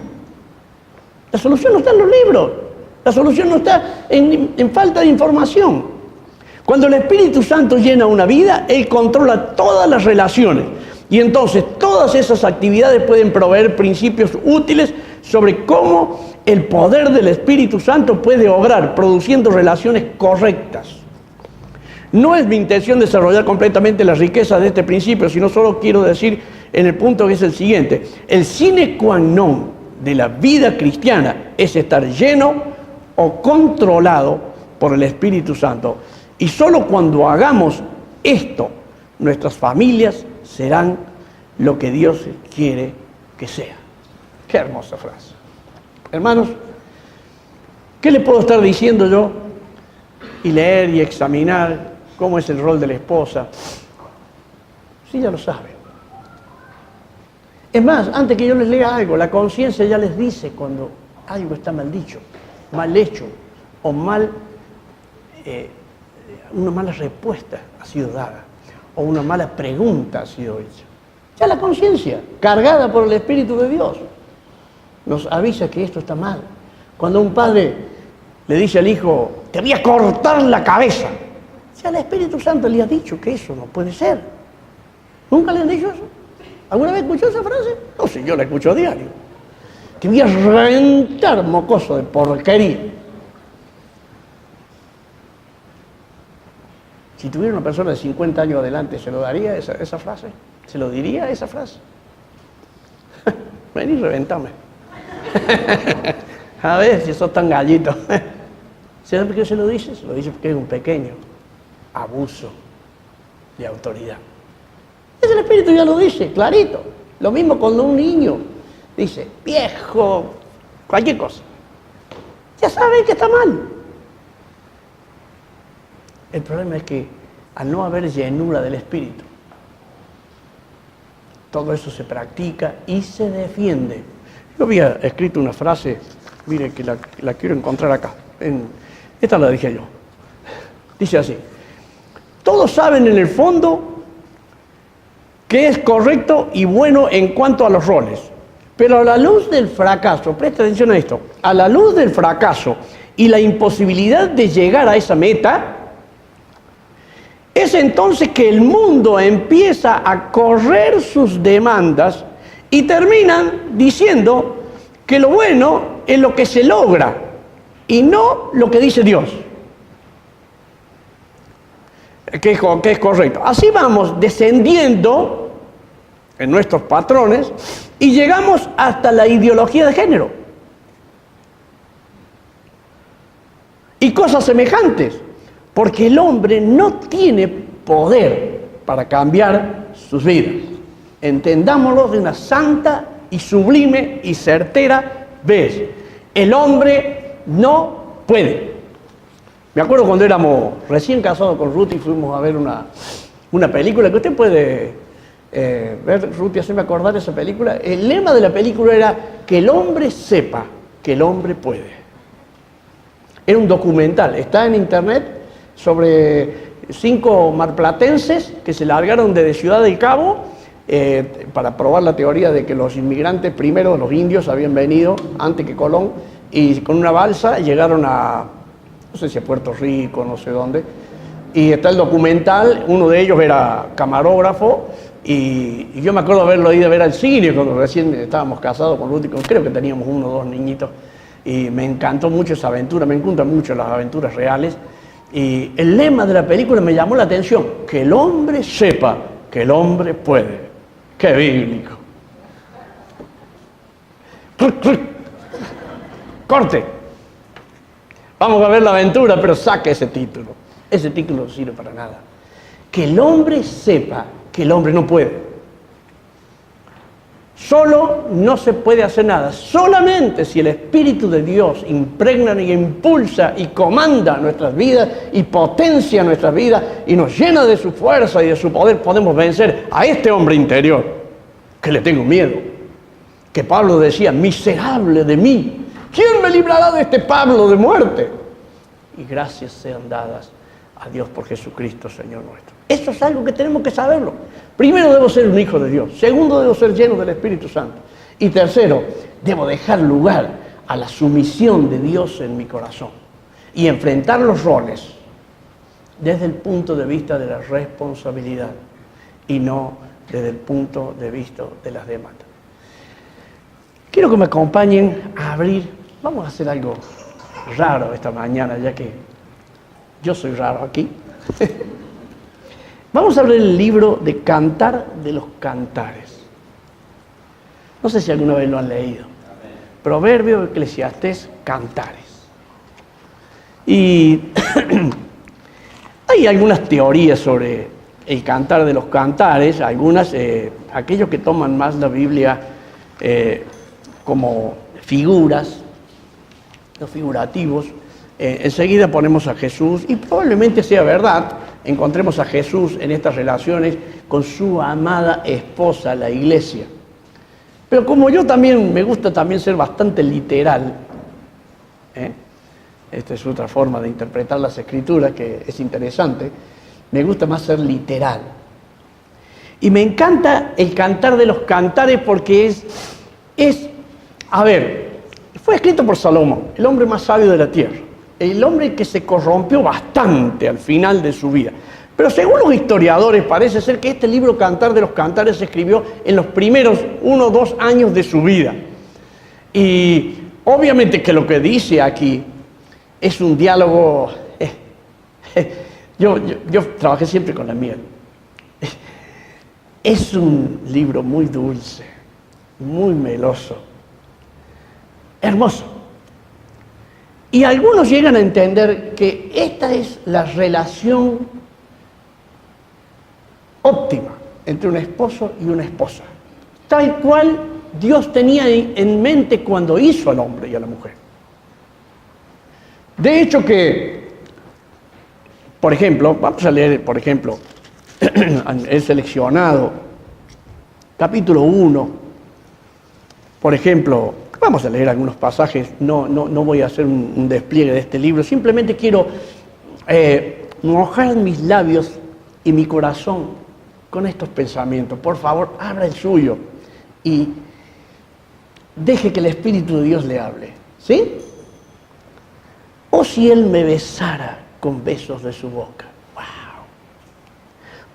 La solución no está en los libros, la solución no está en falta de información. Cuando el Espíritu Santo llena una vida, Él controla todas las relaciones y entonces todas esas actividades pueden proveer principios útiles sobre cómo el poder del Espíritu Santo puede obrar produciendo relaciones correctas. No es mi intención desarrollar completamente la riqueza de este principio, sino solo quiero decir en el punto que es el siguiente. El sine qua non de la vida cristiana es estar lleno o controlado por el Espíritu Santo. Y solo cuando hagamos esto, nuestras familias serán lo que Dios quiere que sea. Qué hermosa frase. Hermanos, ¿qué le puedo estar diciendo yo? Y leer y examinar cómo es el rol de la esposa. Sí, ya lo saben. Es más, antes que yo les lea algo, la conciencia ya les dice cuando algo está mal dicho, mal hecho o una mala respuesta ha sido dada o una mala pregunta ha sido hecha. Ya la conciencia, cargada por el Espíritu de Dios, nos avisa que esto está mal. Cuando un padre le dice al hijo, te voy a cortar la cabeza, ya el Espíritu Santo le ha dicho que eso no puede ser. ¿Nunca le han dicho eso? ¿Alguna vez escuchó esa frase? No sé, yo la escucho a diario. Te voy a reventar, mocoso de porquería. Si tuviera una persona de 50 años adelante, ¿se lo daría esa frase? ¿Se lo diría esa frase? Ven y reventame. A ver si sos tan gallito. ¿Sabes por qué se lo dice? Se lo dice porque es un pequeño abuso de autoridad. El Espíritu ya lo dice, clarito. Lo mismo cuando un niño dice, viejo, cualquier cosa. Ya saben que está mal. El problema es que al no haber llenura del Espíritu, todo eso se practica y se defiende. Yo había escrito una frase, mire que la quiero encontrar acá. Esta la dije yo. Dice así, todos saben en el fondo que es correcto y bueno en cuanto a los roles. Pero a la luz del fracaso, presta atención a esto, a la luz del fracaso y la imposibilidad de llegar a esa meta, es entonces que el mundo empieza a correr sus demandas y terminan diciendo que lo bueno es lo que se logra y no lo que dice Dios, que es correcto. Así vamos descendiendo en nuestros patrones y llegamos hasta la ideología de género y cosas semejantes, porque el hombre no tiene poder para cambiar sus vidas. Entendámoslo de una santa y sublime y certera vez. El hombre no puede. Me acuerdo cuando éramos recién casados con Ruth y fuimos a ver una película que usted puede ver, Ruth, y hacerme acordar de esa película. El lema de la película era que el hombre sepa que el hombre puede. Era un documental, está en internet, sobre 5 marplatenses que se largaron desde Ciudad del Cabo para probar la teoría de que los inmigrantes, primero los indios, habían venido antes que Colón, y con una balsa llegaron a, no sé si a Puerto Rico, no sé dónde, y está el documental. Uno de ellos era camarógrafo, y yo me acuerdo haberlo ido a ver al cine cuando recién estábamos casados con Ruth, creo que teníamos 1 o 2 niñitos, y me encantó mucho esa aventura, me encantan mucho las aventuras reales, y el lema de la película me llamó la atención: que el hombre sepa que el hombre puede. ¡Qué bíblico! ¡Corte! Vamos a ver la aventura, pero saque ese título. Ese título no sirve para nada. Que el hombre sepa que el hombre no puede. Solo no se puede hacer nada. Solamente si el Espíritu de Dios impregna y impulsa y comanda nuestras vidas y potencia nuestras vidas y nos llena de su fuerza y de su poder, podemos vencer a este hombre interior que le tengo miedo. Que Pablo decía: miserable de mí, ¿quién me librará de este Pablo de muerte? Y gracias sean dadas a Dios por Jesucristo, Señor nuestro. Eso es algo que tenemos que saberlo. Primero, debo ser un hijo de Dios. Segundo, debo ser lleno del Espíritu Santo. Y tercero, debo dejar lugar a la sumisión de Dios en mi corazón y enfrentar los roles desde el punto de vista de la responsabilidad y no desde el punto de vista de las demandas. Quiero que me acompañen a abrir. Vamos a hacer algo raro esta mañana, ya que yo soy raro aquí. Vamos a abrir el libro de Cantar de los Cantares. No sé si alguna vez lo han leído. Proverbio, Eclesiastés, Cantares. Y hay algunas teorías sobre el Cantar de los Cantares, algunas, aquellos que toman más la Biblia como figuras, los figurativos. Enseguida ponemos a Jesús, y probablemente sea verdad, encontremos a Jesús en estas relaciones con su amada esposa, la iglesia. Pero como yo también, me gusta también ser bastante literal, esta es otra forma de interpretar las escrituras que es interesante, me gusta más ser literal. Y me encanta el Cantar de los Cantares porque fue escrito por Salomón, el hombre más sabio de la tierra. El hombre que se corrompió bastante al final de su vida. Pero según los historiadores, parece ser que este libro Cantar de los Cantares se escribió en los primeros 1 o 2 años de su vida. Y obviamente que lo que dice aquí es un diálogo. Yo trabajé siempre con la miel. Es un libro muy dulce, muy meloso, hermoso. Y algunos llegan a entender que esta es la relación óptima entre un esposo y una esposa, tal cual Dios tenía en mente cuando hizo al hombre y a la mujer. De hecho que, por ejemplo, vamos a leer, por ejemplo, el seleccionado, capítulo 1, por ejemplo. Vamos a leer algunos pasajes, no voy a hacer un despliegue de este libro, simplemente quiero mojar mis labios y mi corazón con estos pensamientos. Por favor, abra el suyo y deje que el Espíritu de Dios le hable, ¿sí? Oh, si Él me besara con besos de su boca. ¡Wow!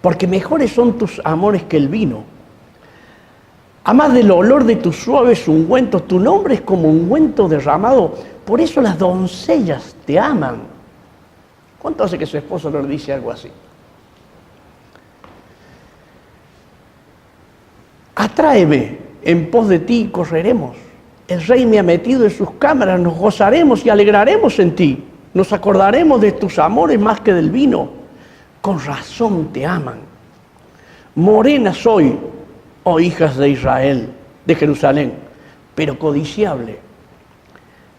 Porque mejores son tus amores que el vino. Además del olor de tus suaves ungüentos, tu nombre es como ungüento derramado, por eso las doncellas te aman. ¿Cuánto hace que su esposo no le dice algo así? Atráeme, en pos de ti correremos. El rey me ha metido en sus cámaras, nos gozaremos y alegraremos en ti. Nos acordaremos de tus amores más que del vino. Con razón te aman. Morena soy, oh hijas de Israel, de Jerusalén, pero codiciable,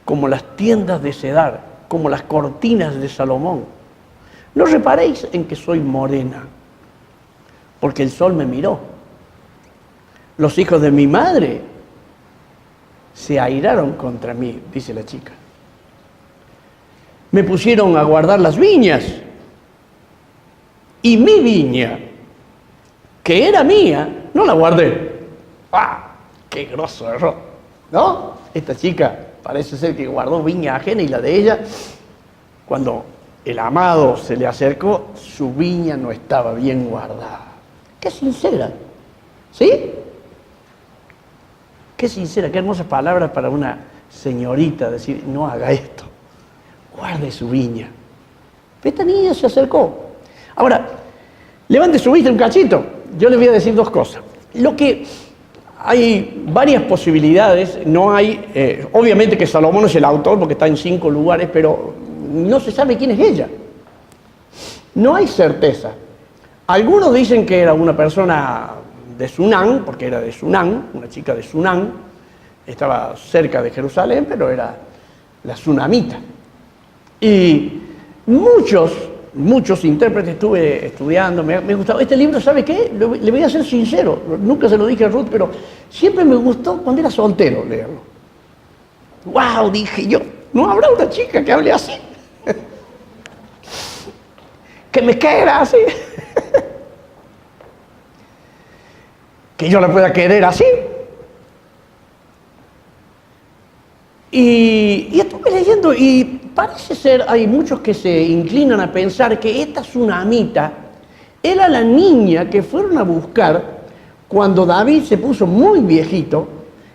como las tiendas de Cedar, como las cortinas de Salomón. No reparéis en que soy morena, porque el sol me miró. Los hijos de mi madre se airaron contra mí, dice la chica. Me pusieron a guardar las viñas, y mi viña, que era mía, no la guardé. ¡Ah! ¡Qué grosso error! ¿No? Esta chica parece ser que guardó viña ajena y la de ella, cuando el amado se le acercó, su viña no estaba bien guardada. ¡Qué sincera! ¿Sí? Qué sincera, qué hermosas palabras para una señorita decir, no haga esto, guarde su viña. Esta niña se acercó. Ahora, levante su vista un cachito. Yo le voy a decir dos cosas. Lo que hay varias posibilidades, no hay, obviamente que Salomón es el autor porque está en 5 lugares, pero no se sabe quién es ella. No hay certeza. Algunos dicen que era una persona de Sunán, porque era de Sunán, una chica de Sunán, estaba cerca de Jerusalén, pero era la sunamita. Y muchos intérpretes estuve estudiando, me gustaba. Este libro, ¿sabe qué? Le voy a ser sincero, nunca se lo dije a Ruth, pero siempre me gustó cuando era soltero leerlo. ¡Wow! Dije yo, ¿no habrá una chica que hable así? Que me quiera así. Que yo la pueda querer así. Y estuve leyendo y parece ser, hay muchos que se inclinan a pensar que esta tsunamita era la niña que fueron a buscar cuando David se puso muy viejito,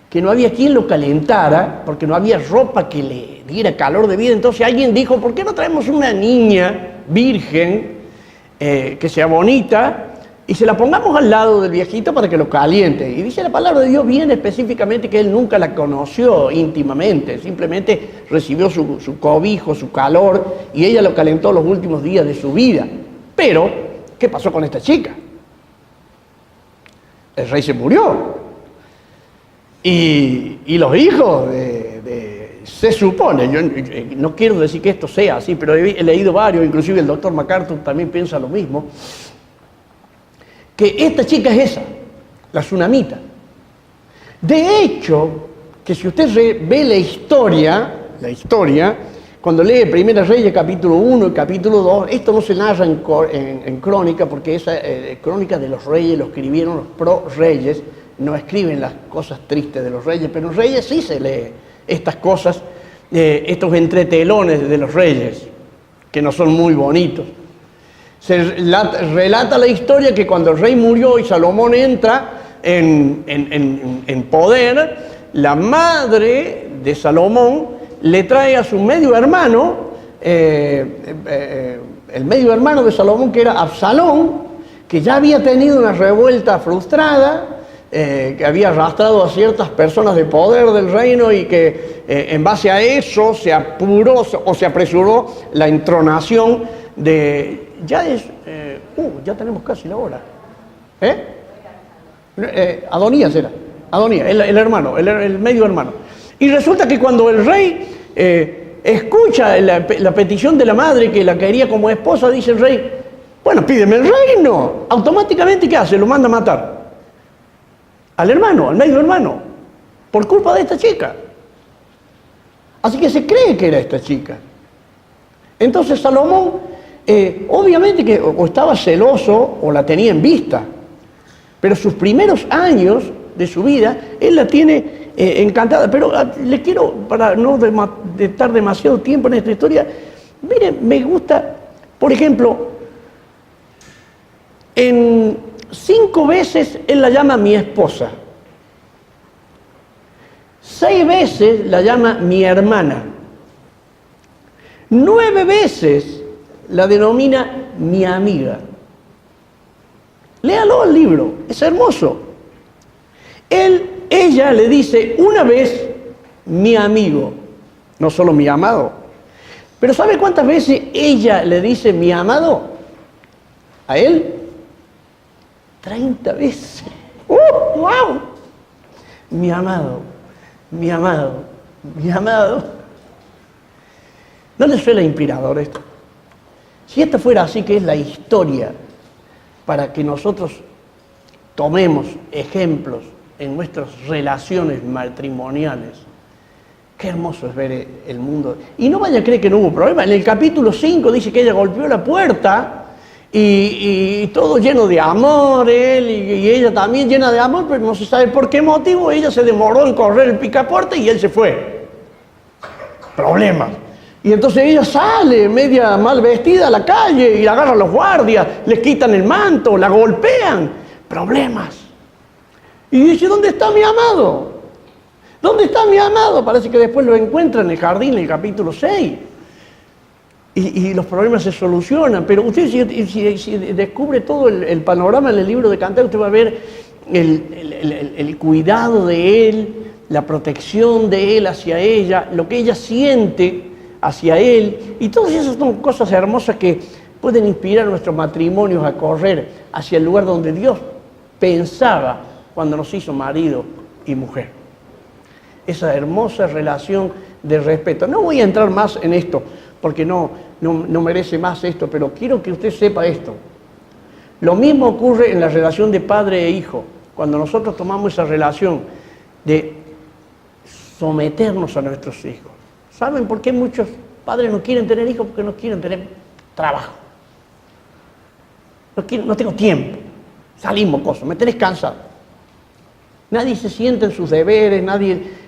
que no había quien lo calentara, porque no había ropa que le diera calor de vida. Entonces alguien dijo, ¿por qué no traemos una niña virgen que sea bonita y se la pongamos al lado del viejito para que lo caliente? Y dice la palabra de Dios bien específicamente que él nunca la conoció íntimamente, simplemente recibió su cobijo, su calor, y ella lo calentó los últimos días de su vida. Pero, ¿qué pasó con esta chica? El rey se murió. Y los hijos se supone, yo no quiero decir que esto sea así, pero he leído varios, inclusive el doctor MacArthur también piensa lo mismo, que esta chica es esa, la tsunamita. De hecho, que si usted ve la historia, cuando lee Primera Reyes capítulo 1 y capítulo 2, esto no se narra en crónica, porque esa crónica de los reyes lo escribieron los pro-reyes, no escriben las cosas tristes de los reyes, pero en Reyes sí se lee estas cosas, estos entretelones de los reyes, que no son muy bonitos. Se relata la historia que cuando el rey murió y Salomón entra en poder, la madre de Salomón le trae a su medio hermano, el medio hermano de Salomón, que era Absalón, que ya había tenido una revuelta frustrada, que había arrastrado a ciertas personas de poder del reino y que en base a eso se apuró o se apresuró la entronación de... ya tenemos casi la hora. Adonías era. Adonías, el hermano, el medio hermano. Y resulta que cuando el rey escucha la petición de la madre que la quería como esposa, dice el rey, bueno, pídeme el reino. Automáticamente, ¿qué hace? Lo manda a matar. Al hermano, al medio hermano, por culpa de esta chica. Así que se cree que era esta chica. Entonces Salomón, obviamente que o estaba celoso o la tenía en vista, pero sus primeros años de su vida, él la tiene encantada. Pero le quiero, para no estar demasiado tiempo en esta historia, miren, me gusta, por ejemplo, en 5 veces él la llama mi esposa. 6 veces la llama mi hermana. 9 veces la denomina mi amiga. Léalo el libro, es hermoso. Ella le dice una vez mi amigo, no solo mi amado. Pero ¿sabe cuántas veces ella le dice mi amado a él? 30 veces. ¡Wow! Mi amado, mi amado, mi amado. ¿No les suena inspirador esto? Si esto fuera así, que es la historia para que nosotros tomemos ejemplos en nuestras relaciones matrimoniales, qué hermoso es ver el mundo. Y no vaya a creer que no hubo problema. En el capítulo 5 dice que ella golpeó la puerta y todo lleno de amor, él y ella también llena de amor, pero no se sabe por qué motivo. Ella se demoró en correr el picaporte y él se fue. Problemas. Y entonces ella sale media mal vestida a la calle y la agarran los guardias, les quitan el manto, la golpean. Problemas. Y dice, ¿dónde está mi amado? ¿Dónde está mi amado? Parece que después lo encuentra en el jardín, en el capítulo 6. Y los problemas se solucionan. Pero usted si descubre todo el panorama en el libro de Cantares, usted va a ver el cuidado de él, la protección de él hacia ella, lo que ella siente hacia él. Y todas esas son cosas hermosas que pueden inspirar a nuestros matrimonios a correr hacia el lugar donde Dios pensaba cuando nos hizo marido y mujer. Esa hermosa relación de respeto. No voy a entrar más en esto, porque no merece más esto, pero quiero que usted sepa esto. Lo mismo ocurre en la relación de padre e hijo. Cuando nosotros tomamos esa relación de someternos a nuestros hijos. ¿Saben por qué muchos padres no quieren tener hijos? Porque no quieren tener trabajo. No tengo tiempo. Salimos, cosas, me tenés cansado. Nadie se siente en sus deberes,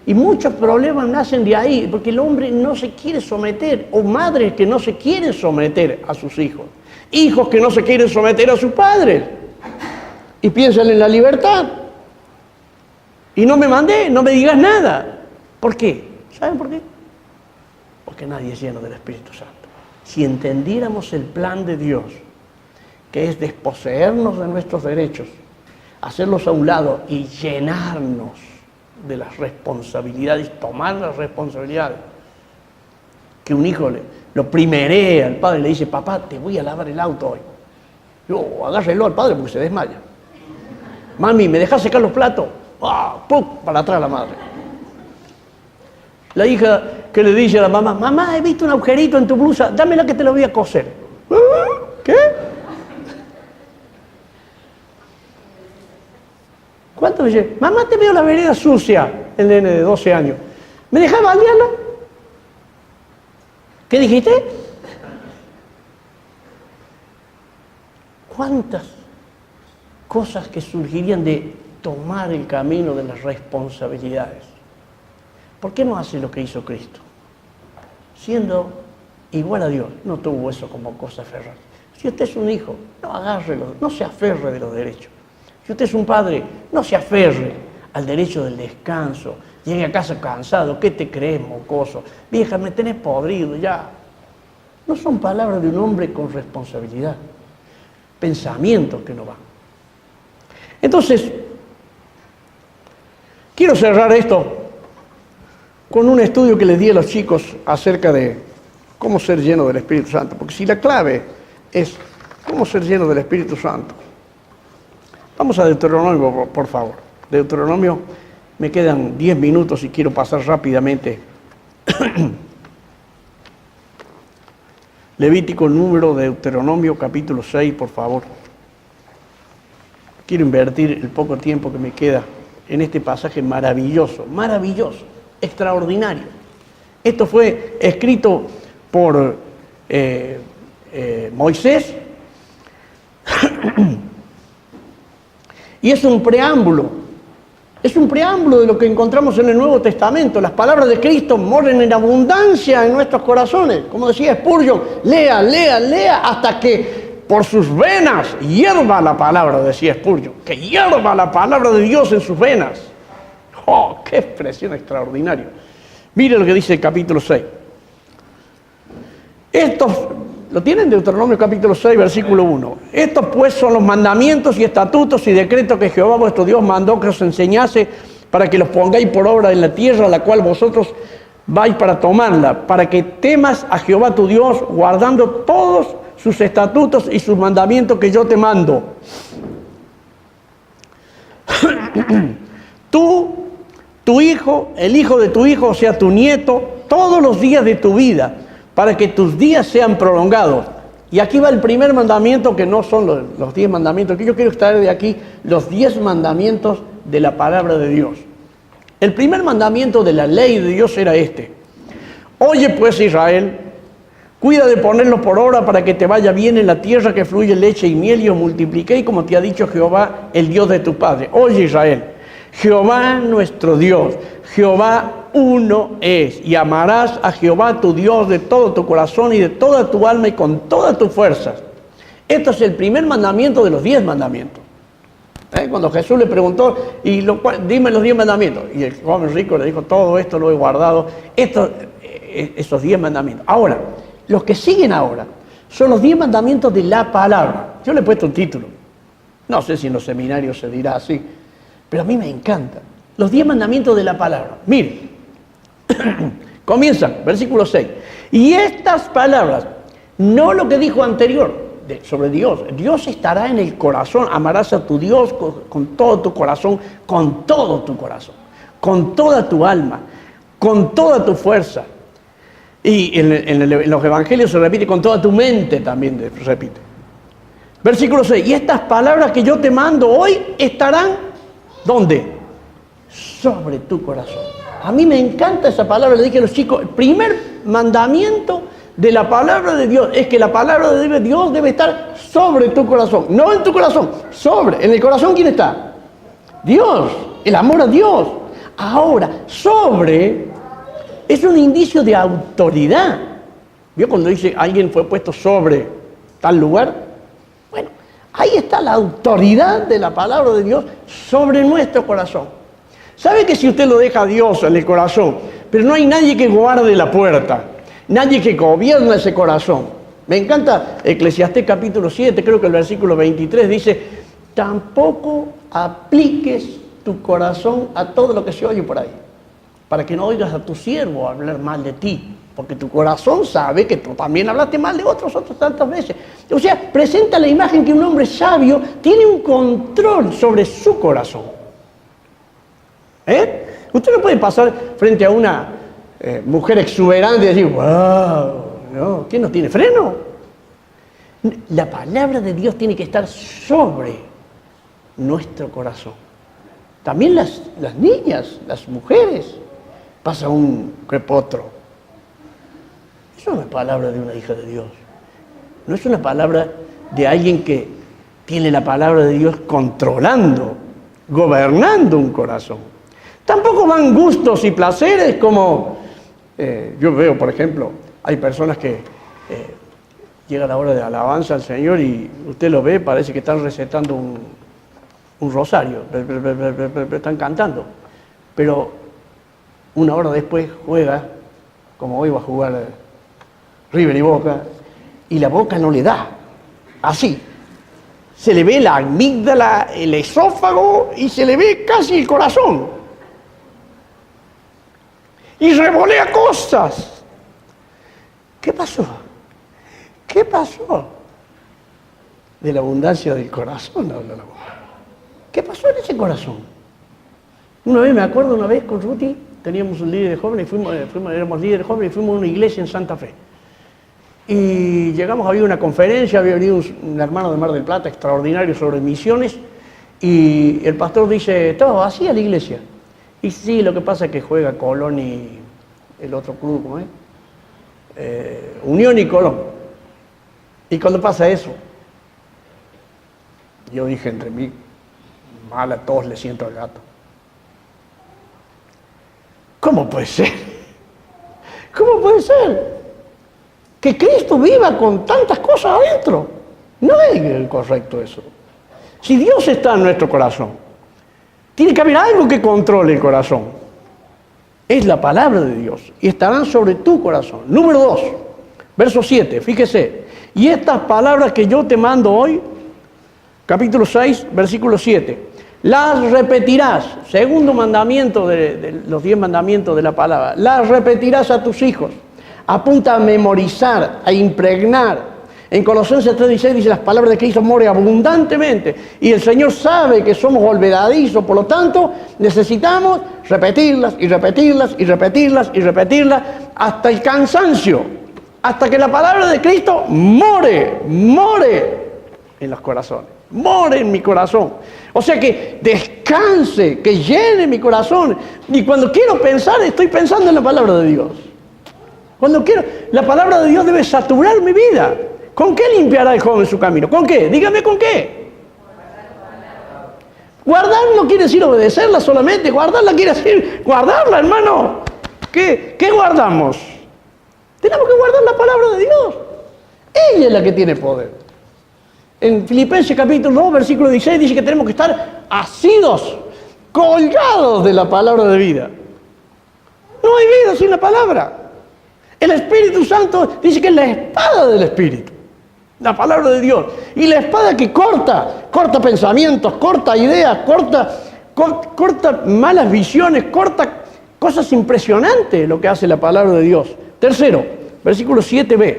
y muchos problemas nacen de ahí, porque el hombre no se quiere someter, o madres que no se quieren someter a sus hijos, hijos que no se quieren someter a sus padres, y piensan en la libertad. Y no me mandé, no me digas nada. ¿Por qué? ¿Saben por qué? Porque nadie es lleno del Espíritu Santo. Si entendiéramos el plan de Dios, que es desposeernos de nuestros derechos, hacerlos a un lado y llenarnos de las responsabilidades, tomar las responsabilidades. Que un hijo lo primerea al padre y le dice, papá, te voy a lavar el auto hoy. Yo, agárrelo al padre porque se desmaya. Mami, ¿me dejás secar los platos? ¡Ah! ¡Pum! Para atrás la madre. La hija que le dice a la mamá, mamá, he visto un agujerito en tu blusa, dámela que te lo voy a coser. ¿Qué? ¿Cuánto me dice? Mamá, te veo la vereda sucia, el nene de 12 años. ¿Me dejás baldearla? ¿Qué dijiste? ¿Cuántas cosas que surgirían de tomar el camino de las responsabilidades? ¿Por qué no hace lo que hizo Cristo? Siendo igual a Dios, no tuvo eso como cosa aferrada. Si usted es un hijo, no agárrelo, no se aferre de los derechos. Si usted es un padre, no se aferre al derecho del descanso. Llegue a casa cansado, ¿qué te crees, mocoso? Vieja, me tenés podrido ya. No son palabras de un hombre con responsabilidad. Pensamientos que no van. Entonces, quiero cerrar esto con un estudio que les di a los chicos acerca de cómo ser lleno del Espíritu Santo. Porque si la clave es cómo ser lleno del Espíritu Santo. Vamos a Deuteronomio, por favor. Deuteronomio, me quedan 10 minutos y quiero pasar rápidamente. Levítico, número, Deuteronomio, capítulo 6, por favor. Quiero invertir el poco tiempo que me queda en este pasaje maravilloso, maravilloso, extraordinario. Esto fue escrito por Moisés. Y es un preámbulo de lo que encontramos en el Nuevo Testamento. Las palabras de Cristo moran en abundancia en nuestros corazones. Como decía Spurgeon, lea, lea, lea, hasta que por sus venas hierva la palabra, decía Spurgeon. Que hierva la palabra de Dios en sus venas. ¡Oh, qué expresión extraordinaria! Mire lo que dice el capítulo 6. Estos, lo tienen Deuteronomio capítulo 6, versículo 1. Estos pues son los mandamientos y estatutos y decretos que Jehová vuestro Dios mandó que os enseñase para que los pongáis por obra en la tierra a la cual vosotros vais para tomarla, para que temas a Jehová tu Dios, guardando todos sus estatutos y sus mandamientos que yo te mando. Tú, tu hijo, el hijo de tu hijo, o sea, tu nieto, todos los días de tu vida, para que tus días sean prolongados. Y aquí va el primer mandamiento, que no son los 10 mandamientos, que yo quiero extraer de aquí los 10 mandamientos de la palabra de Dios. El primer mandamiento de la ley de Dios era este: oye pues Israel, cuida de ponerlo por obra para que te vaya bien en la tierra que fluye leche y miel y os multipliquéis como te ha dicho Jehová, el Dios de tu padre. Oye Israel, Jehová nuestro Dios, Jehová uno es, y amarás a Jehová tu Dios de todo tu corazón y de toda tu alma y con todas tus fuerzas. Esto es el primer mandamiento de los 10 mandamientos. Cuando Jesús le preguntó, dime los 10 mandamientos, y el joven rico le dijo, todo esto lo he guardado, esos 10 mandamientos. Ahora, los que siguen ahora son los 10 mandamientos de la palabra. Yo le he puesto un título, no sé si en los seminarios se dirá así, pero a mí me encanta. Los 10 mandamientos de la palabra. Mire, comienzan, versículo 6. Y estas palabras, no lo que dijo anterior sobre Dios. Dios estará en el corazón. Amarás a tu Dios con todo tu corazón, con todo tu corazón, con toda tu alma, con toda tu fuerza. Y en los evangelios se repite con toda tu mente también, repite. Versículo 6. Y estas palabras que yo te mando hoy estarán, ¿dónde? Sobre tu corazón. A mí me encanta esa palabra, le dije a los chicos, el primer mandamiento de la palabra de Dios es que la palabra de Dios debe estar sobre tu corazón, no en tu corazón, sobre. En el corazón, ¿quién está? Dios, el amor a Dios. Ahora, sobre es un indicio de autoridad. ¿Vio cuando dice alguien fue puesto sobre tal lugar? Bueno, ahí está la autoridad de la palabra de Dios sobre nuestro corazón. ¿Sabe que si usted lo deja a Dios en el corazón, pero no hay nadie que guarde la puerta, nadie que gobierna ese corazón? Me encanta Eclesiastés capítulo 7, creo que el versículo 23 dice, tampoco apliques tu corazón a todo lo que se oye por ahí, para que no oigas a tu siervo hablar mal de ti, porque tu corazón sabe que tú también hablaste mal de otros tantas veces. O sea, presenta la imagen que un hombre sabio tiene un control sobre su corazón. Usted no puede pasar frente a una mujer exuberante y decir, wow, no, ¿quién no tiene freno? La palabra de Dios tiene que estar sobre nuestro corazón. También las niñas, las mujeres, pasa un crepotro. Eso no es palabra de una hija de Dios. No es una palabra de alguien que tiene la palabra de Dios controlando, gobernando un corazón. Tampoco van gustos y placeres como, yo veo, por ejemplo, hay personas que llega la hora de alabanza al Señor y usted lo ve, parece que están recetando un rosario, están cantando, pero una hora después juega, como hoy va a jugar River y Boca, y la boca no le da, así. Se le ve la amígdala, el esófago y se le ve casi el corazón. Y revolea cosas. ¿Qué pasó? ¿Qué pasó? De la abundancia del corazón habla la boca. ¿Qué pasó en ese corazón? Me acuerdo una vez con Ruti, teníamos un líder de jóvenes, éramos líderes jóvenes y fuimos a una iglesia en Santa Fe. Y llegamos, había una conferencia, había venido un hermano de Mar del Plata extraordinario sobre misiones, y el pastor dice, estaba vacía la iglesia. Y sí, lo que pasa es que juega Colón y el otro club, ¿cómo es? Unión y Colón. Y cuando pasa eso, yo dije entre mí, mal a todos le siento al gato. ¿Cómo puede ser? ¿Cómo puede ser que Cristo viva con tantas cosas adentro? No es correcto eso. Si Dios está en nuestro corazón, Tiene que haber algo que controle el corazón. Es la palabra de Dios y estarán sobre tu corazón. Número 2, verso 7, fíjese. Y estas palabras que yo te mando hoy, capítulo 6, versículo 7, las repetirás, segundo mandamiento de los 10 mandamientos de la palabra, las repetirás a tus hijos. Apunta a memorizar, a impregnar. En Colosenses 3:16 dice, las palabras de Cristo moren abundantemente. Y el Señor sabe que somos olvidadizos, por lo tanto, necesitamos repetirlas y repetirlas y repetirlas y repetirlas hasta el cansancio, hasta que la palabra de Cristo more en los corazones, more en mi corazón. O sea, que descanse, que llene mi corazón. Y cuando quiero pensar, estoy pensando en la palabra de Dios. Cuando quiero, la palabra de Dios debe saturar mi vida. ¿Con qué limpiará el joven su camino? ¿Con qué? Dígame con qué. Guardar no quiere decir obedecerla solamente. Guardarla quiere decir guardarla, hermano. ¿Qué guardamos? Tenemos que guardar la palabra de Dios. Ella es la que tiene poder. En Filipenses capítulo 2, versículo 16 dice que tenemos que estar asidos, colgados de la palabra de vida. No hay vida sin la palabra. El Espíritu Santo dice que es la espada del Espíritu, la palabra de Dios. Y la espada que corta pensamientos, corta ideas, corta malas visiones, corta cosas impresionantes lo que hace la palabra de Dios. Tercero, versículo 7b.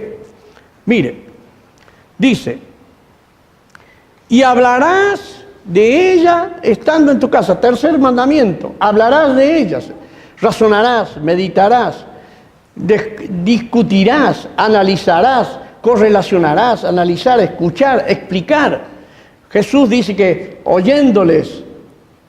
Mire, dice, y hablarás de ella estando en tu casa. Tercer mandamiento, hablarás de ellas, razonarás, meditarás, discutirás, analizarás, correlacionarás, analizar, escuchar, explicar. Jesús dice que oyéndoles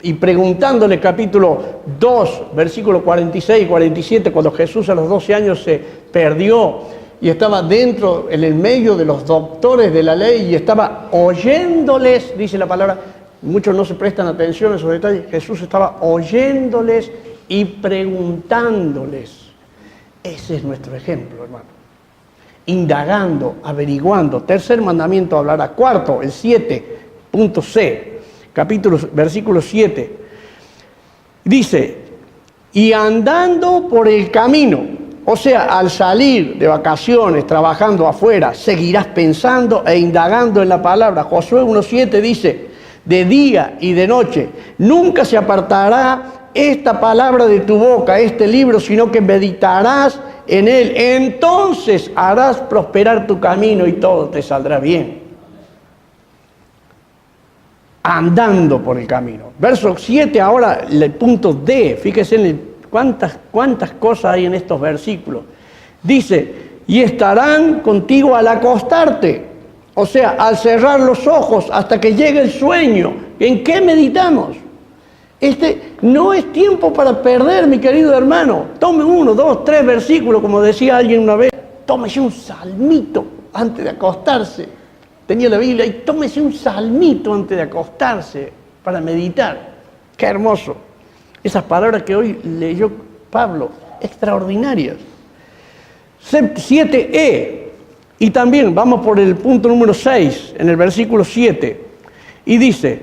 y preguntándole, capítulo 2, versículo 46 y 47, cuando Jesús a los 12 años se perdió y estaba dentro, en el medio de los doctores de la ley y estaba oyéndoles, dice la palabra, muchos no se prestan atención a esos detalles, Jesús estaba oyéndoles y preguntándoles. Ese es nuestro ejemplo, hermano. Indagando, averiguando. Tercer mandamiento hablará. Cuarto, el 7.c, capítulo, versículo 7. Dice, y andando por el camino, o sea, al salir de vacaciones, trabajando afuera, seguirás pensando e indagando en la palabra. Josué 1.7 dice, de día y de noche, nunca se apartará esta palabra de tu boca, este libro, sino que meditarás en él. Entonces harás prosperar tu camino y todo te saldrá bien. Andando por el camino. Verso 7, ahora el punto D. Fíjese en cuántas cosas hay en estos versículos. Dice, y estarán contigo al acostarte. O sea, al cerrar los ojos hasta que llegue el sueño. ¿En qué meditamos? No es tiempo para perder, mi querido hermano. Tome 1, 2, 3 versículos, como decía alguien una vez. Tómese un salmito antes de acostarse. Tenía la Biblia y tómese un salmito antes de acostarse para meditar. Qué hermoso. Esas palabras que hoy leyó Pablo, extraordinarias. 7e. Y también vamos por el punto número 6, en el versículo 7. Y dice,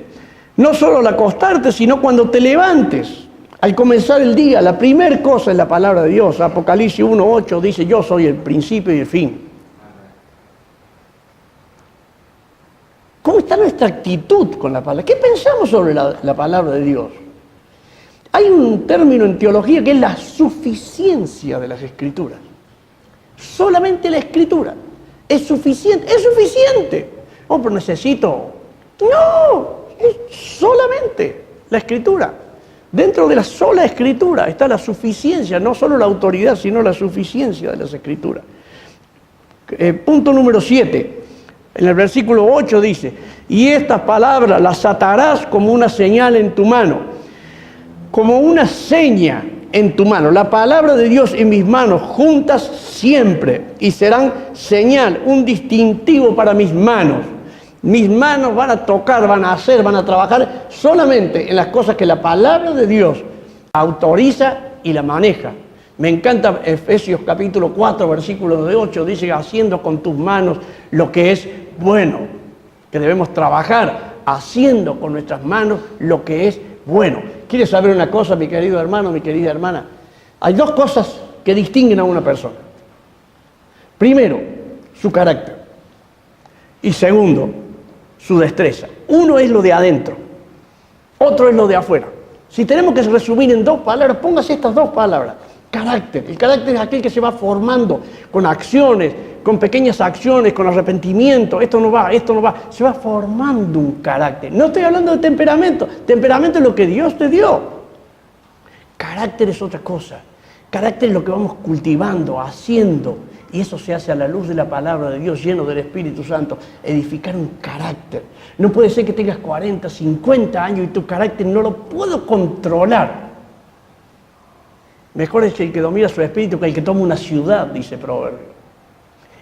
no solo al acostarte, sino cuando te levantes, al comenzar el día, la primera cosa es la palabra de Dios. Apocalipsis 1.8 dice, yo soy el principio y el fin. ¿Cómo está nuestra actitud con la palabra? ¿Qué pensamos sobre la palabra de Dios? Hay un término en teología que es la suficiencia de las Escrituras. Solamente la Escritura es suficiente. ¡Es suficiente! Oh, pero necesito. No, es solamente la Escritura. Dentro de la sola Escritura está la suficiencia, no solo la autoridad, sino la suficiencia de las Escrituras. Punto número 7. En el versículo 8 dice, y estas palabras las atarás como una señal en tu mano, como una seña en tu mano. La palabra de Dios en mis manos, juntas siempre, y serán señal, un distintivo para mis manos. Mis manos van a tocar, van a hacer, van a trabajar solamente en las cosas que la palabra de Dios autoriza y la maneja. Me encanta Efesios capítulo 4, versículo 8, dice, haciendo con tus manos lo que es bueno, que debemos trabajar haciendo con nuestras manos lo que es bueno. ¿Quieres saber una cosa, mi querido hermano, mi querida hermana? Hay dos cosas que distinguen a una persona. Primero, su carácter. Y segundo, su destreza. Uno es lo de adentro, otro es lo de afuera. Si tenemos que resumir en dos palabras, póngase estas dos palabras. Carácter. El carácter es aquel que se va formando con acciones, con pequeñas acciones, con arrepentimiento. Esto no va. Se va formando un carácter. No estoy hablando de temperamento. Temperamento es lo que Dios te dio. Carácter es otra cosa. Carácter es lo que vamos cultivando, haciendo. Y eso se hace a la luz de la palabra de Dios, lleno del Espíritu Santo. Edificar un carácter. No puede ser que tengas 40, 50 años y tu carácter no lo puedo controlar. Mejor es el que domina su espíritu que el que toma una ciudad, dice Proverbio.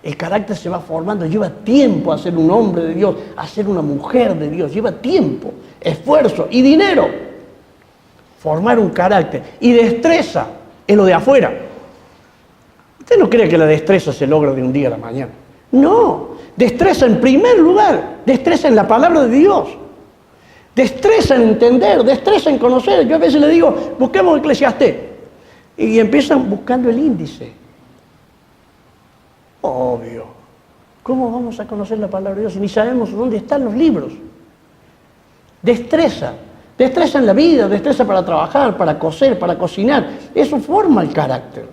El carácter se va formando, lleva tiempo a ser un hombre de Dios, a ser una mujer de Dios. Lleva tiempo, esfuerzo y dinero. Formar un carácter. Y destreza es lo de afuera. Usted no cree que la destreza se logra de un día a la mañana. No, destreza en primer lugar, destreza en la palabra de Dios. Destreza en entender, destreza en conocer. Yo a veces le digo, busquemos Eclesiastés. Y empiezan buscando el índice. Obvio. ¿Cómo vamos a conocer la palabra de Dios si ni sabemos dónde están los libros? Destreza. Destreza en la vida, destreza para trabajar, para coser, para cocinar. Eso forma el carácter.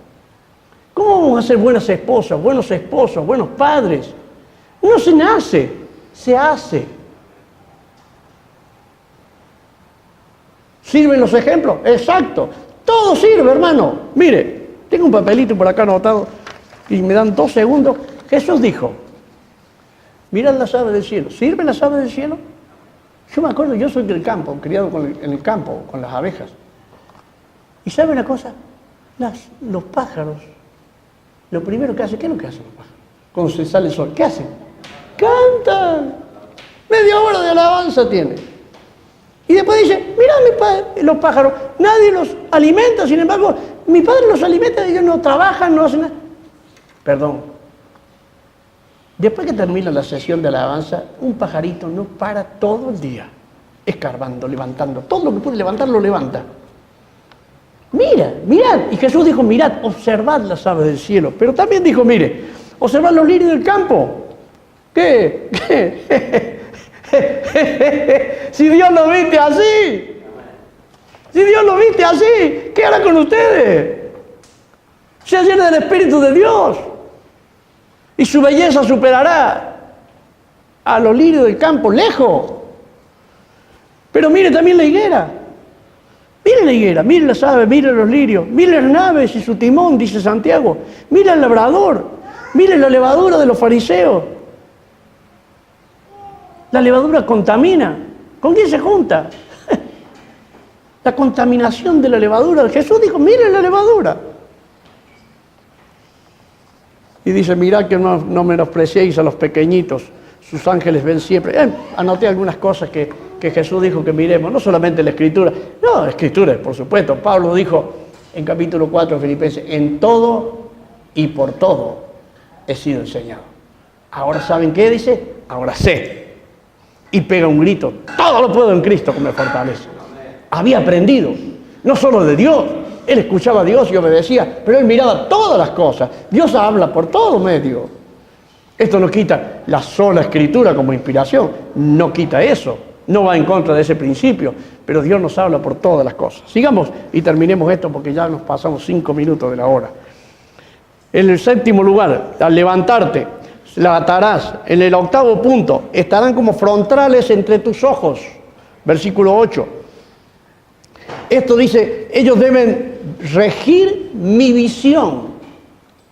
¿Cómo vamos a ser buenas esposas, buenos esposos, buenos padres? No se nace, se hace. ¿Sirven los ejemplos? Exacto. Todo sirve, hermano. Mire, tengo un papelito por acá anotado y me dan 2 segundos. Jesús dijo, mirad las aves del cielo. ¿Sirven las aves del cielo? Yo me acuerdo, yo soy del campo, criado en el campo, con las abejas. ¿Y sabe una cosa? Los pájaros, lo primero que hacen, ¿qué es lo que hacen los pájaros? Cuando se sale el sol, ¿qué hacen? Cantan. Media hora de alabanza tiene. Y después dice, mirá mi padre, los pájaros, nadie los alimenta, sin embargo, mi padre los alimenta, ellos no trabajan, no hacen nada. Perdón. Después que termina la sesión de alabanza, un pajarito no para todo el día, escarbando, levantando, todo lo que puede levantar lo levanta. Mirad. Y Jesús dijo, mirad, observad las aves del cielo. Pero también dijo, mire, observad los lirios del campo. ¿Qué? Si Dios lo viste así, ¿qué hará con ustedes? Se llena del Espíritu de Dios y su belleza superará a los lirios del campo, lejos. Pero mire también la higuera. Mire la higuera, mire las aves, mire los lirios, mire las naves y su timón, dice Santiago. Mire el labrador, mire la levadura de los fariseos. La levadura contamina. ¿Con quién se junta? La contaminación de la levadura. Jesús dijo, miren la levadura. Y dice, mirad que no menospreciéis a los pequeñitos. Sus ángeles ven siempre. Anoté algunas cosas que Jesús dijo que miremos. No solamente la Escritura. No, la Escritura, por supuesto. Pablo dijo en capítulo 4 de Filipenses, en todo y por todo he sido enseñado. Ahora, ¿saben qué dice? Ahora sé. Y pega un grito, todo lo puedo en Cristo que me fortalece. Había aprendido, no solo de Dios, él escuchaba a Dios y obedecía, pero él miraba todas las cosas. Dios habla por todo medio. Esto no quita la sola Escritura como inspiración, no quita eso, no va en contra de ese principio, pero Dios nos habla por todas las cosas. Sigamos y terminemos esto porque ya nos pasamos 5 minutos de la hora. En el 7º lugar, al levantarte, la atarás. En el 8º punto, estarán como frontales entre tus ojos. Versículo 8. Esto dice, ellos deben regir mi visión.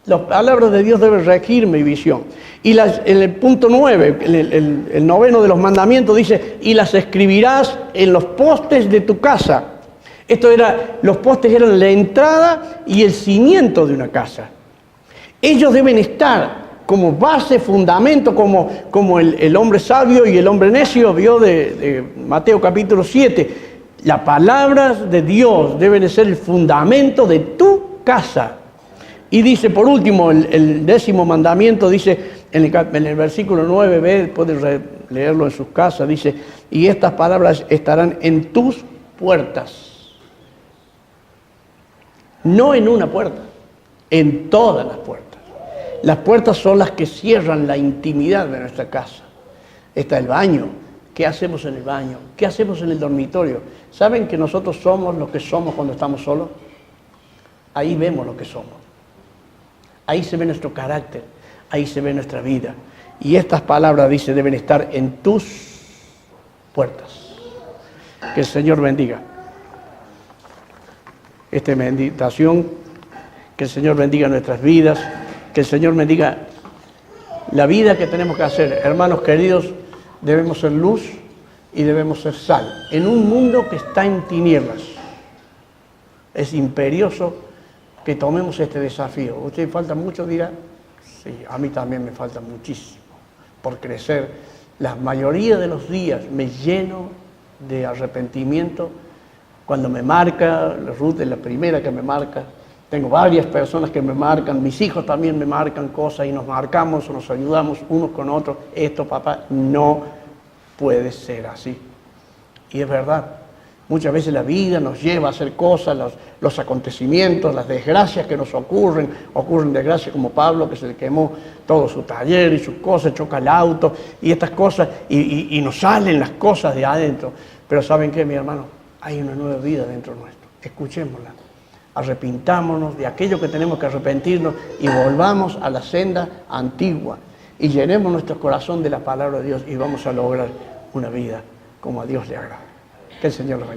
Las palabras de Dios deben regir mi visión. Y en el punto 9, el 9º de los mandamientos dice, y las escribirás en los postes de tu casa. Los postes eran la entrada y el cimiento de una casa. Ellos deben estar como base, fundamento, como el hombre sabio y el hombre necio vio de Mateo capítulo 7. Las palabras de Dios deben de ser el fundamento de tu casa. Y dice, por último, el 10º mandamiento, dice en el versículo 9b, puedes leerlo en sus casas, dice, y estas palabras estarán en tus puertas. No en una puerta, en todas las puertas. Las puertas son las que cierran la intimidad de nuestra casa. Está el baño. ¿Qué hacemos en el baño? ¿Qué hacemos en el dormitorio? ¿Saben que nosotros somos lo que somos cuando estamos solos? Ahí vemos lo que somos. Ahí se ve nuestro carácter. Ahí se ve nuestra vida. Y estas palabras, dice, deben estar en tus puertas. Que el Señor bendiga esta meditación, que el Señor bendiga nuestras vidas, que el Señor bendiga la vida que tenemos que hacer. Hermanos queridos, debemos ser luz y debemos ser sal en un mundo que está en tinieblas. Es imperioso que tomemos este desafío. ¿Usted falta mucho, dirá? Sí, a mí también me falta muchísimo por crecer. La mayoría de los días me lleno de arrepentimiento. Cuando me marca, Ruth es la primera que me marca. Tengo varias personas que me marcan, mis hijos también me marcan cosas y nos marcamos o nos ayudamos unos con otros. Esto, papá, no puede ser así. Y es verdad, muchas veces la vida nos lleva a hacer cosas, los acontecimientos, las desgracias que nos ocurren desgracias como Pablo, que se le quemó todo su taller y sus cosas, choca el auto y estas cosas, y nos salen las cosas de adentro. Pero ¿saben qué, mi hermano? Hay una nueva vida dentro nuestro. Escuchémosla. Arrepintámonos de aquello que tenemos que arrepentirnos y volvamos a la senda antigua y llenemos nuestro corazón de la palabra de Dios y vamos a lograr una vida como a Dios le agrada. Que el Señor lo bendiga.